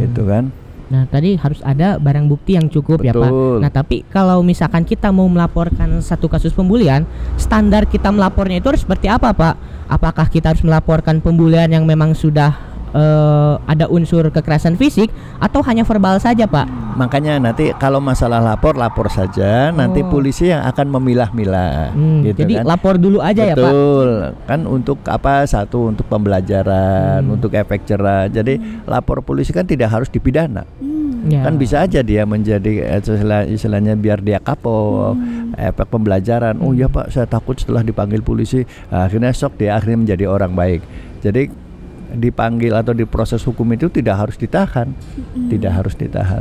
gitu kan. Nah tadi harus ada barang bukti yang cukup. Betul. Ya Pak. Nah tapi kalau misalkan kita mau melaporkan satu kasus pembulian, standar kita melapornya itu harus seperti apa Pak? Apakah kita harus melaporkan pembulian yang memang sudah ada unsur kekerasan fisik atau hanya verbal saja Pak? Makanya nanti kalau masalah lapor saja, nanti polisi yang akan memilah-milah gitu. Jadi kan? Lapor dulu aja. Betul. Ya Pak? Kan untuk apa? Satu untuk pembelajaran, untuk efek jerah. Jadi lapor polisi kan tidak harus dipidana. Kan bisa aja dia menjadi istilahnya biar dia kapok, efek pembelajaran. Oh ya Pak, saya takut setelah dipanggil polisi akhirnya shock, dia akhirnya menjadi orang baik. Jadi dipanggil atau diproses hukum itu tidak harus ditahan,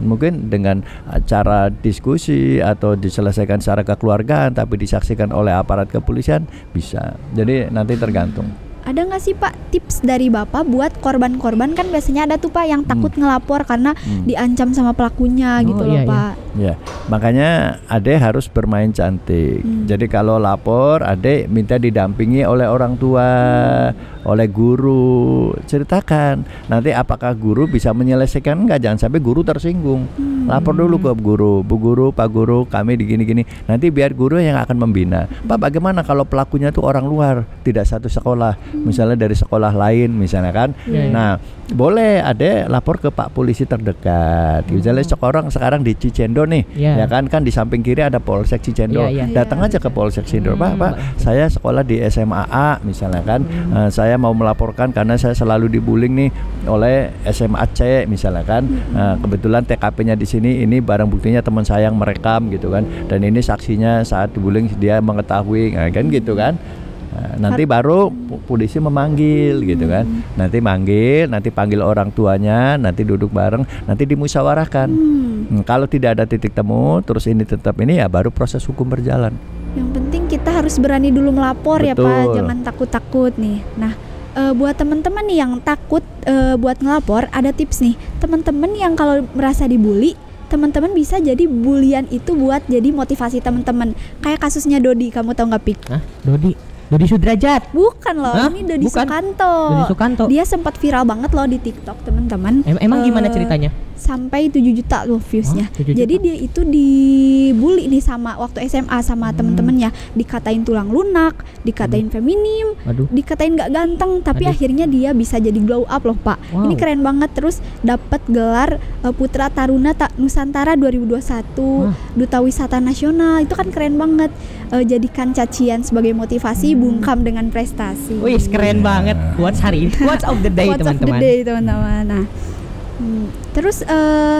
mungkin dengan cara diskusi atau diselesaikan secara kekeluargaan tapi disaksikan oleh aparat kepolisian bisa. Jadi nanti tergantung. Ada nggak sih Pak tips dari Bapak buat korban-korban, kan biasanya ada tuh Pak yang takut ngelapor karena diancam sama pelakunya gitu loh Pak. Ya, makanya Ade harus bermain cantik. Jadi kalau lapor, Ade minta didampingi oleh orang tua, oleh guru, ceritakan. Nanti apakah guru bisa menyelesaikan enggak? Jangan sampai guru tersinggung. Lapor dulu ke guru, Bu Guru, Pak Guru, kami digini-gini. Nanti biar guru yang akan membina. Pak, bagaimana kalau pelakunya itu orang luar, tidak satu sekolah, misalnya dari sekolah lain, misalnya kan? Nah, boleh Ade lapor ke Pak Polisi terdekat. Misalnya sekarang di Cicendo nih, ya kan di samping kiri ada Polsek Cicendo. Datang aja ke Polsek Cicendo. Pak, saya sekolah di SMA A, misalnya kan. Saya mau melaporkan karena saya selalu dibuling nih oleh SMA C, misalnya kan. Kebetulan TKP-nya di sini, ini barang buktinya teman saya yang merekam gitu kan. Dan ini saksinya saat dibuling dia mengetahui, kan gitu kan. Nanti baru polisi memanggil gitu kan. Nanti panggil orang tuanya, nanti duduk bareng, nanti dimusyawarahkan. Kalau tidak ada titik temu, terus ini tetap ini, ya baru proses hukum berjalan. Yang penting kita harus berani dulu melapor. Betul. Ya Pak, jangan takut-takut nih. Nah, buat teman-teman nih yang takut buat ngelapor, ada tips nih. Teman-teman yang kalau merasa dibully, teman-teman bisa jadi bulian itu buat jadi motivasi teman-teman. Kayak kasusnya Dodi, kamu tahu nggak Pik? Dodi Sudrajat? Bukan loh, ini Dodi Sukanto. Dodi Sukanto. Dia sempat viral banget loh di TikTok teman-teman. Emang gimana ceritanya? sampai 7 juta loh viewsnya. 7 Jadi juta. dia itu dibully nih sama waktu SMA sama temen-temennya, dikatain tulang lunak, dikatain feminim, Waduh. dikatain nggak ganteng, tapi Aduh. akhirnya dia bisa jadi glow up loh Pak. Wow. Ini keren banget, terus dapat gelar Putra Taruna Nusantara 2021, Wah. Duta Wisata Nasional. Itu kan keren banget. Jadikan cacian sebagai motivasi, bungkam dengan prestasi. Wih, keren banget. Quotes hari ini. Quotes of the day, Quotes of the teman-teman. day, teman-teman. Nah, terus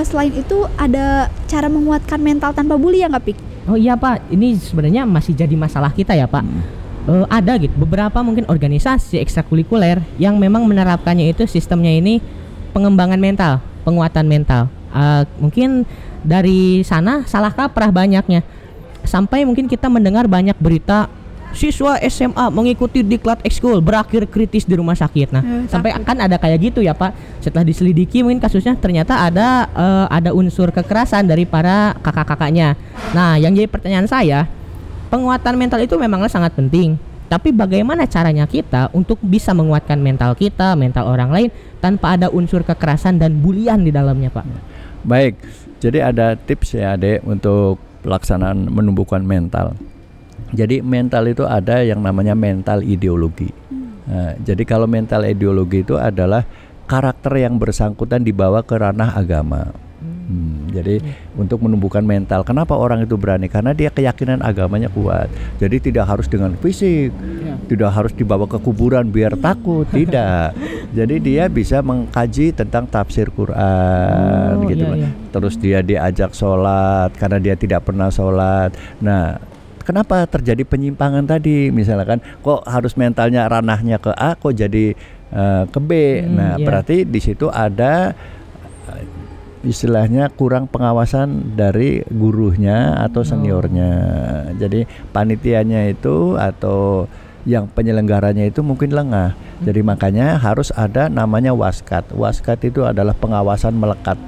selain itu ada cara menguatkan mental tanpa bully ya nggak Pik? Oh iya Pak, ini sebenarnya masih jadi masalah kita ya Pak. Ada gitu beberapa mungkin organisasi ekstrakurikuler yang memang menerapkannya itu sistemnya ini pengembangan mental, penguatan mental. Mungkin dari sana salah kaprah banyaknya. Sampai mungkin kita mendengar banyak berita siswa SMA mengikuti diklat ekskul berakhir kritis di rumah sakit. Nah, sampai kan ada kayak gitu ya Pak. Setelah diselidiki mungkin kasusnya ternyata ada unsur kekerasan dari para kakak-kakaknya. Nah, yang jadi pertanyaan saya, penguatan mental itu memanglah sangat penting. Tapi bagaimana caranya kita untuk bisa menguatkan mental kita, mental orang lain tanpa ada unsur kekerasan dan bulian di dalamnya, Pak? Baik, jadi ada tips ya Adek untuk pelaksanaan menumbuhkan mental. Jadi mental itu ada yang namanya mental ideologi. Nah, jadi kalau mental ideologi itu adalah karakter yang bersangkutan dibawa ke ranah agama. Jadi untuk menumbuhkan mental, kenapa orang itu berani? Karena dia keyakinan agamanya kuat. Jadi tidak harus dengan fisik, tidak harus dibawa ke kuburan biar takut, tidak. Jadi dia bisa mengkaji tentang tafsir Quran, gitu. Terus dia diajak sholat karena dia tidak pernah sholat. Nah, kenapa terjadi penyimpangan tadi? Misalkan kok harus mentalnya ranahnya ke A, kok jadi ke B. Nah, berarti di situ ada istilahnya kurang pengawasan dari gurunya atau seniornya. Jadi panitianya itu atau yang penyelenggaranya itu mungkin lengah. Jadi makanya harus ada namanya waskat. Waskat itu adalah pengawasan melekat.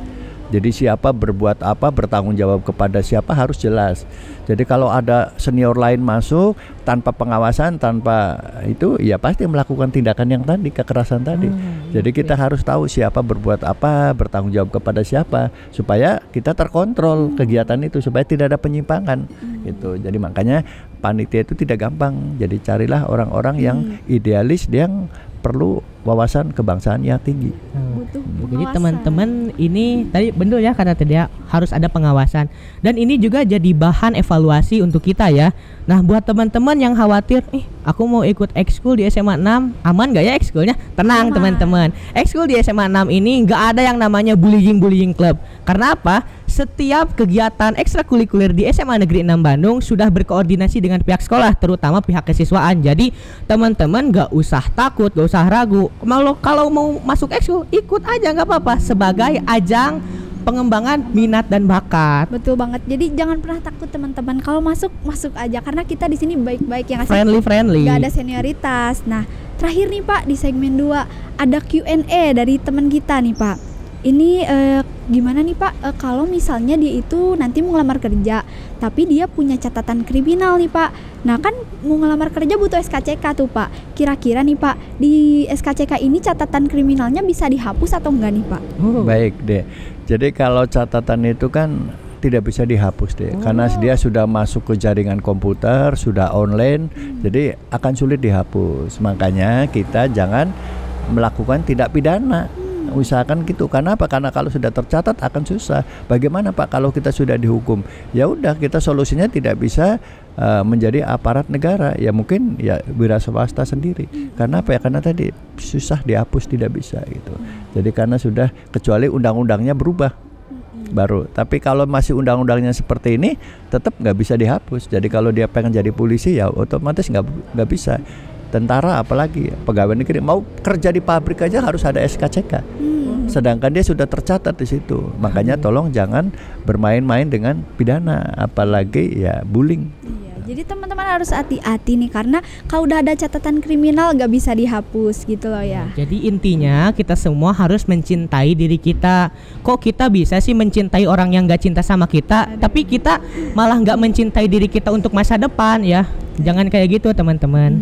Jadi siapa berbuat apa, bertanggung jawab kepada siapa harus jelas. Jadi kalau ada senior lain masuk tanpa pengawasan, tanpa itu ya pasti melakukan tindakan yang tadi, kekerasan tadi. Jadi kita harus tahu siapa berbuat apa, bertanggung jawab kepada siapa, supaya kita terkontrol kegiatan itu, supaya tidak ada penyimpangan gitu. Jadi makanya panitia itu tidak gampang. Jadi carilah orang-orang yang idealis, yang perlu wawasan kebangsaan yang tinggi. Jadi teman-teman ini tadi betul ya, karena tadi harus ada pengawasan, dan ini juga jadi bahan evaluasi untuk kita ya. Nah, buat teman-teman yang khawatir, aku mau ikut ekskul di SMA 6, aman gak ya ekskulnya? Tenang teman-teman, ekskul di SMA 6 ini gak ada yang namanya bullying club. Karena apa? Setiap kegiatan ekstrakurikuler di SMA Negeri 6 Bandung sudah berkoordinasi dengan pihak sekolah, terutama pihak kesiswaan. Jadi teman-teman gak usah takut, gak usah ragu. Kalau mau masuk ekskul, ikut aja nggak apa-apa, sebagai ajang pengembangan minat dan bakat. Betul banget. Jadi jangan pernah takut teman-teman. Kalau masuk aja, karena kita di sini baik-baik, yang friendly. Gak ada senioritas. Nah, terakhir nih Pak, di segmen 2 ada Q&A dari teman kita nih Pak. Ini gimana nih Pak, kalau misalnya dia itu nanti mau ngelamar kerja, tapi dia punya catatan kriminal nih Pak. Nah kan mau ngelamar kerja butuh SKCK tuh Pak. Kira-kira nih Pak, di SKCK ini catatan kriminalnya bisa dihapus atau enggak nih Pak? Baik deh. Jadi kalau catatan itu kan tidak bisa dihapus deh, karena dia sudah masuk ke jaringan komputer, sudah online, jadi akan sulit dihapus. Makanya kita jangan melakukan tindak pidana. Usahakan gitu. Karena apa? Karena kalau sudah tercatat akan susah. Bagaimana Pak kalau kita sudah dihukum? Ya udah, kita solusinya tidak bisa menjadi aparat negara. Ya mungkin ya wira swasta sendiri. Karena apa ya? Karena tadi susah dihapus, tidak bisa gitu. Jadi karena sudah, kecuali undang-undangnya berubah baru. Tapi kalau masih undang-undangnya seperti ini, tetap nggak bisa dihapus. Jadi kalau dia pengen jadi polisi ya otomatis nggak bisa. Tentara apalagi pegawai negeri mau kerja di pabrik aja harus ada SKCK. Sedangkan dia sudah tercatat di situ. Makanya tolong jangan bermain-main dengan pidana, apalagi ya bullying. Jadi teman-teman harus hati-hati nih, karena kalau udah ada catatan kriminal gak bisa dihapus gitu loh ya. Jadi intinya kita semua harus mencintai diri kita. Kok kita bisa sih mencintai orang yang gak cinta sama kita, tapi kita malah gak mencintai diri kita untuk masa depan ya. Jangan kayak gitu teman-teman.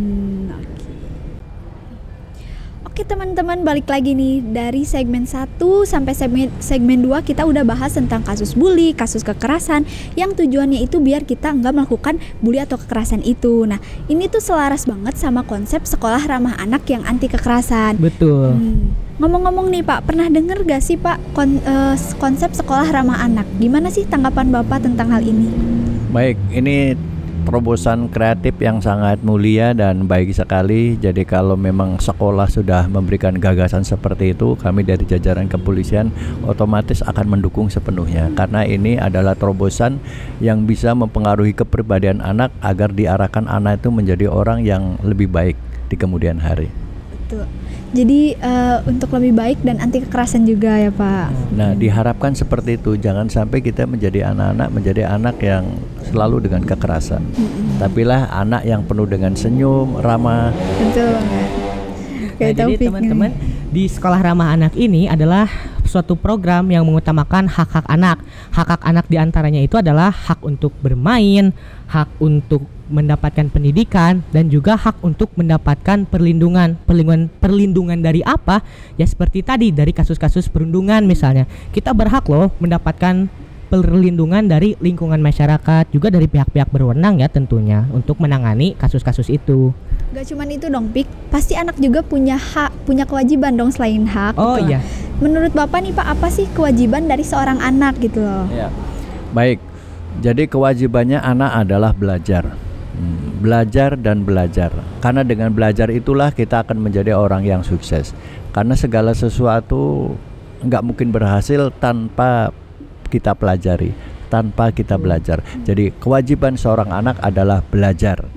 Oke teman-teman, balik lagi nih. Dari segmen 1 sampai segmen 2 kita udah bahas tentang kasus bully, kasus kekerasan, yang tujuannya itu biar kita nggak melakukan bully atau kekerasan itu. Nah, ini tuh selaras banget sama konsep sekolah ramah anak yang anti kekerasan. Betul. Ngomong-ngomong nih Pak, pernah denger gak sih Pak konsep sekolah ramah anak? Gimana sih tanggapan Bapak tentang hal ini? Baik, ini terobosan kreatif yang sangat mulia dan baik sekali. Jadi kalau memang sekolah sudah memberikan gagasan seperti itu, kami dari jajaran kepolisian otomatis akan mendukung sepenuhnya. Karena ini adalah terobosan yang bisa mempengaruhi kepribadian anak agar diarahkan anak itu menjadi orang yang lebih baik di kemudian hari. Betul. Jadi untuk lebih baik dan anti kekerasan juga ya Pak. Nah, diharapkan seperti itu. Jangan sampai kita menjadi anak yang selalu dengan kekerasan. Tapilah anak yang penuh dengan senyum, ramah. Betul banget. Nah, jadi teman-teman, di sekolah ramah anak ini adalah suatu program yang mengutamakan hak-hak anak. Hak-hak anak diantaranya itu adalah hak untuk bermain, hak untuk mendapatkan pendidikan, dan juga hak untuk mendapatkan perlindungan dari apa? Ya seperti tadi, dari kasus-kasus perundungan misalnya. Kita berhak loh mendapatkan perlindungan dari lingkungan masyarakat, juga dari pihak-pihak berwenang ya tentunya untuk menangani kasus-kasus itu. Gak cuman itu dong Pik, pasti anak juga punya hak, punya kewajiban dong selain hak. Oh gitu. Iya. Menurut Bapak nih Pak, apa sih kewajiban dari seorang anak gitu loh? Ya. Baik, jadi kewajibannya anak adalah belajar. Belajar dan belajar. Karena dengan belajar itulah kita akan menjadi orang yang sukses. Karena segala sesuatu nggak mungkin berhasil tanpa kita pelajari, tanpa kita belajar. Jadi kewajiban seorang anak adalah belajar.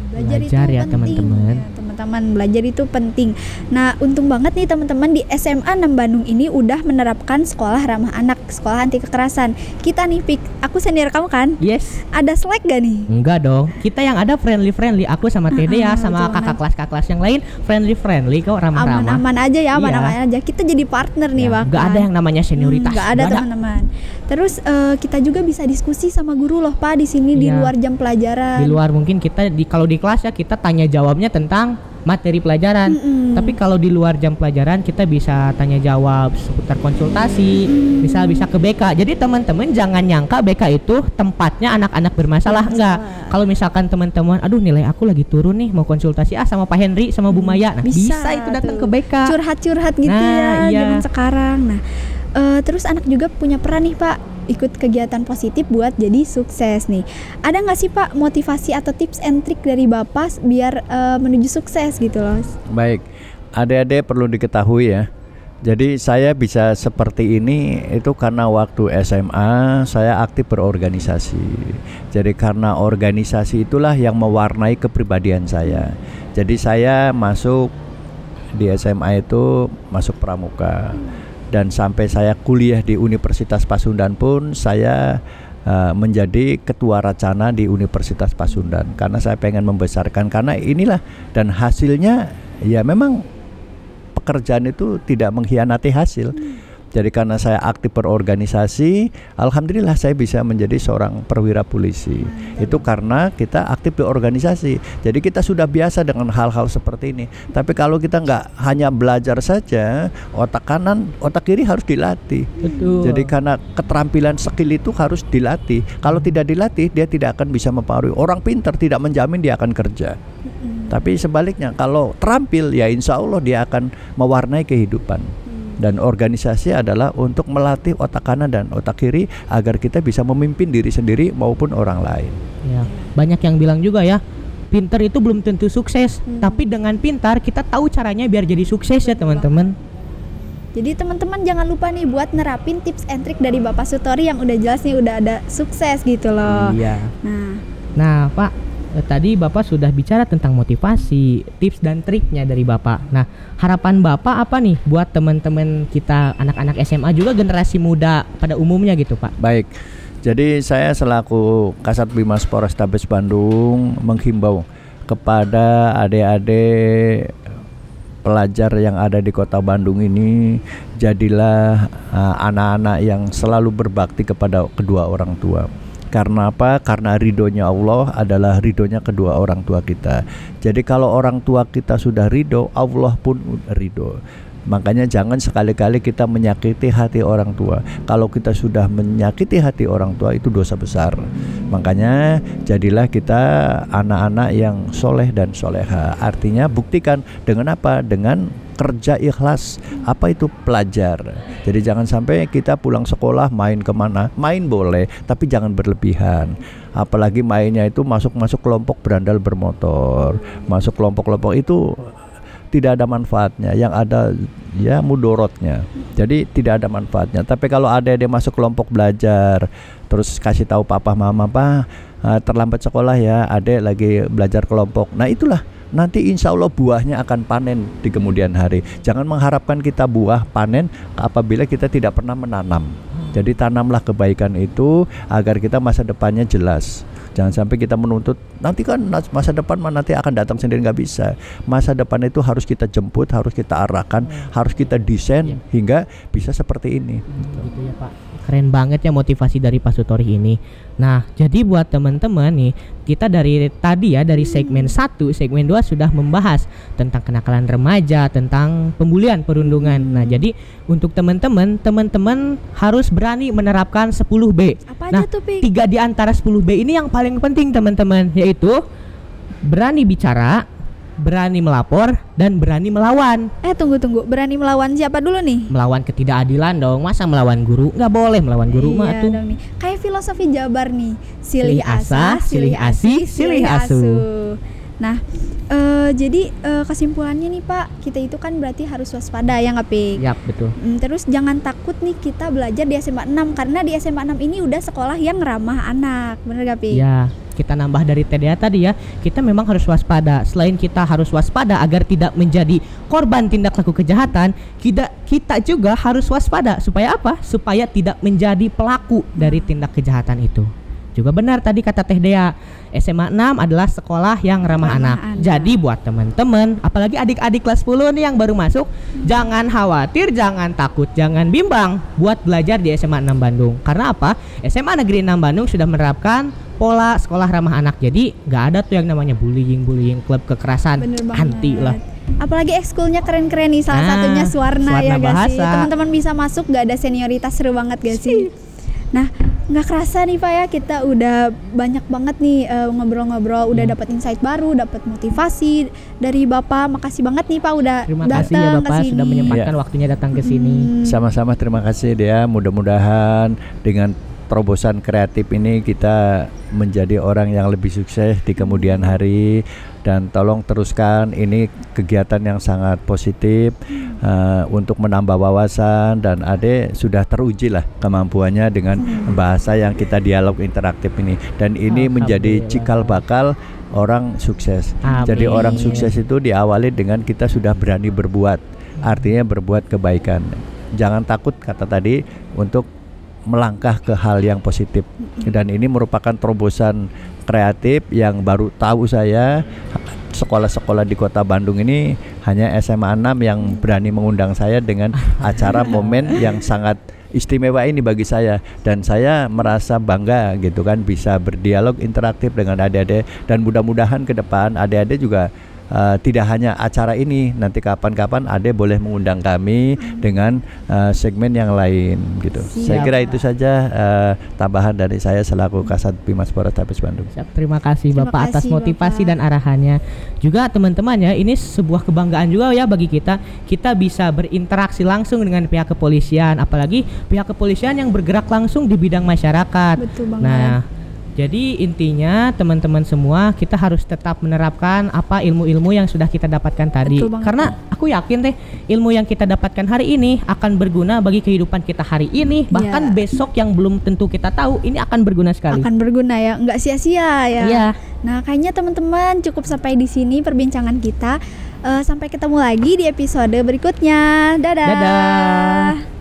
Belajar itu ya penting, teman-teman. ya, teman-teman, belajar itu penting. Nah, untung banget nih teman-teman di SMA 6 Bandung ini udah menerapkan sekolah ramah anak, sekolah anti kekerasan. Kita nih Pik, aku senior kamu kan? Yes. Ada Slack gak nih? Enggak dong. Kita yang ada friendly. Aku sama Tede ya, sama kakak kelas yang lain friendly kok, ramah-ramah. Aman-aman aja ya, Iya. aman-aman aja. Kita jadi partner nih, Bang. Enggak ada yang namanya senioritas. Enggak ada teman-teman. Terus kita juga bisa diskusi sama guru loh Pak di sini di Iya. luar jam pelajaran. Di luar mungkin kita kalau di kelas ya kita tanya jawabnya tentang materi pelajaran. Tapi kalau di luar jam pelajaran kita bisa tanya jawab seputar konsultasi, misal bisa ke BK. Jadi teman-teman jangan nyangka BK itu tempatnya anak-anak bermasalah. Enggak. Kalau misalkan teman-teman, aduh nilai aku lagi turun nih, mau konsultasi sama Pak Henry sama Bu Maya. Nah, bisa itu datang ke BK. Curhat-curhat gitu Nah, ya iya. zaman sekarang. Nah, terus anak juga punya peran nih Pak, ikut kegiatan positif buat jadi sukses nih. Ada nggak sih Pak motivasi atau tips and trick dari Bapak biar menuju sukses gitu loh? Baik, adik-adik perlu diketahui ya. Jadi saya bisa seperti ini itu karena waktu SMA saya aktif berorganisasi. Jadi karena organisasi itulah yang mewarnai kepribadian saya. Jadi saya masuk di SMA itu masuk pramuka. Dan sampai saya kuliah di Universitas Pasundan pun saya menjadi ketua racana di Universitas Pasundan. Karena saya pengen membesarkan, karena inilah dan hasilnya ya memang pekerjaan itu tidak mengkhianati hasil. Jadi karena saya aktif berorganisasi, alhamdulillah saya bisa menjadi seorang perwira polisi. Itu karena kita aktif berorganisasi. Jadi kita sudah biasa dengan hal-hal seperti ini. Tapi kalau kita nggak hanya belajar saja, otak kanan, otak kiri harus dilatih. Betul. Jadi karena keterampilan skill itu harus dilatih. Kalau tidak dilatih, dia tidak akan bisa mempengaruhi. Orang pintar tidak menjamin dia akan kerja. Tapi sebaliknya, kalau terampil, ya insya Allah dia akan mewarnai kehidupan. Dan organisasi adalah untuk melatih otak kanan dan otak kiri agar kita bisa memimpin diri sendiri maupun orang lain. Ya, banyak yang bilang juga ya, pintar itu belum tentu sukses. Tapi dengan pintar kita tahu caranya biar jadi sukses ya teman-teman. Jadi teman-teman jangan lupa nih buat nerapin tips and trick dari Bapak Sutori yang udah jelas nih udah ada sukses gitu loh. Iya. Nah, Nah Pak, tadi Bapak sudah bicara tentang motivasi, tips dan triknya dari Bapak. Nah, harapan Bapak apa nih buat teman-teman kita anak-anak SMA juga generasi muda pada umumnya gitu Pak? Baik, jadi saya selaku Kasat Bimas Polrestabes Bandung menghimbau kepada adik-adik pelajar yang ada di kota Bandung ini, jadilah anak-anak yang selalu berbakti kepada kedua orang tua. Karena apa? Karena ridhonya Allah adalah ridhonya kedua orang tua kita. Jadi kalau orang tua kita sudah ridho, Allah pun ridho. Makanya jangan sekali-kali kita menyakiti hati orang tua. Kalau kita sudah menyakiti hati orang tua, itu dosa besar. Makanya jadilah kita anak-anak yang soleh dan soleha. Artinya buktikan dengan apa? Dengan kerja ikhlas. Apa itu? Pelajar. Jadi jangan sampai kita pulang sekolah main kemana. Main boleh, tapi jangan berlebihan. Apalagi mainnya itu masuk kelompok berandal bermotor. Masuk kelompok-kelompok itu tidak ada manfaatnya, yang ada ya mudorotnya. Jadi tidak ada manfaatnya. Tapi kalau ada dia masuk kelompok belajar, terus kasih tahu papa mama, Pak, terlambat sekolah ya, adek lagi belajar kelompok. Nah itulah nanti insya Allah buahnya akan panen di kemudian hari. Jangan mengharapkan kita buah panen apabila kita tidak pernah menanam. Jadi tanamlah kebaikan itu agar kita masa depannya jelas. Jangan sampai kita menuntut nanti kan masa depan nanti akan datang sendiri, nggak bisa. Masa depan itu harus kita jemput, harus kita arahkan, harus kita desain hingga bisa seperti ini. Gitu ya Pak. Keren banget ya motivasi dari Pak Sutori ini. Nah, jadi buat teman-teman nih, kita dari tadi ya, dari segmen 1, segmen 2 sudah membahas tentang kenakalan remaja, tentang pembulian, perundungan. Nah, jadi untuk teman-teman harus berani menerapkan 10B. Apa Nah, aja tuh, Pik? 3 di antara 10B ini yang paling penting teman-teman, yaitu berani bicara, berani melapor, dan berani melawan. Tunggu. Berani melawan siapa dulu nih? Melawan ketidakadilan dong. Masa melawan guru? Nggak boleh melawan guru mah tuh. Dong nih. Kayak filosofi Jabar nih. Silih Silih asah, asah, silih asih, silih asuh. Nah, jadi kesimpulannya nih Pak, kita itu kan berarti harus waspada ya nggak, Pik? Yap, betul. Terus jangan takut nih kita belajar di SMA 6, karena di SMA 6 ini udah sekolah yang ramah anak. Bener gak, Pik? Ya, kita nambah dari TDA tadi ya, kita memang harus waspada. Selain kita harus waspada agar tidak menjadi korban tindak laku kejahatan, kita juga harus waspada. Supaya apa? Supaya tidak menjadi pelaku dari tindak kejahatan itu. Juga benar tadi kata Teh Dea, SMA 6 adalah sekolah yang ramah anak. Jadi buat teman-teman, apalagi adik-adik kelas 10 nih yang baru masuk, jangan khawatir, jangan takut, jangan bimbang buat belajar di SMA 6 Bandung. Karena apa? SMA Negeri 6 Bandung sudah menerapkan pola sekolah ramah anak. Jadi nggak ada tuh yang namanya bullying, klub kekerasan, anti lah. Apalagi ekskulnya keren-keren nih, salah satunya Suwarna ya gak sih? Teman-teman bisa masuk, gak ada senioritas, seru banget gak sih? Nah, nggak kerasa nih Pak ya, kita udah banyak banget nih ngobrol-ngobrol, udah dapat insight baru, dapat motivasi dari Bapak. Makasih banget nih Pak udah terima kasih ya Bapak sudah menyempatkan waktunya datang ke sini. Sama-sama, terima kasih Dea. Mudah-mudahan dengan terobosan kreatif ini kita menjadi orang yang lebih sukses di kemudian hari. Dan tolong teruskan, ini kegiatan yang sangat positif untuk menambah wawasan, dan Ade sudah teruji lah kemampuannya dengan bahasa yang kita dialog interaktif ini, dan ini menjadi cikal bakal orang sukses. Jadi orang sukses itu diawali dengan kita sudah berani berbuat, artinya berbuat kebaikan. Jangan takut kata tadi untuk melangkah ke hal yang positif, dan ini merupakan terobosan kreatif yang baru tahu saya. Sekolah-sekolah di kota Bandung ini hanya SMA 6 yang berani mengundang saya dengan acara momen yang sangat istimewa ini bagi saya, dan saya merasa bangga gitu kan bisa berdialog interaktif dengan adik-adik, dan mudah-mudahan ke depan adik-adik juga tidak hanya acara ini, nanti kapan-kapan Ade boleh mengundang kami dengan segmen yang lain gitu. Siap. Saya kira itu saja tambahan dari saya selaku Kasat Bimas Polrestabes Bandung. Siap, terima kasih Bapak atas motivasi Bapak dan arahannya. Juga teman-teman ya, ini sebuah kebanggaan juga ya bagi kita. Kita bisa berinteraksi langsung dengan pihak kepolisian, apalagi pihak kepolisian yang bergerak langsung di bidang masyarakat. Betul banget. Nah, jadi intinya teman-teman semua kita harus tetap menerapkan apa ilmu-ilmu yang sudah kita dapatkan tadi. Karena aku yakin teh ilmu yang kita dapatkan hari ini akan berguna bagi kehidupan kita hari ini, bahkan besok yang belum tentu kita tahu ini akan berguna sekali. Akan berguna ya, nggak sia-sia ya. Iya. Nah, kayaknya teman-teman cukup sampai di sini perbincangan kita. Sampai ketemu lagi di episode berikutnya. Dadah. Dadah.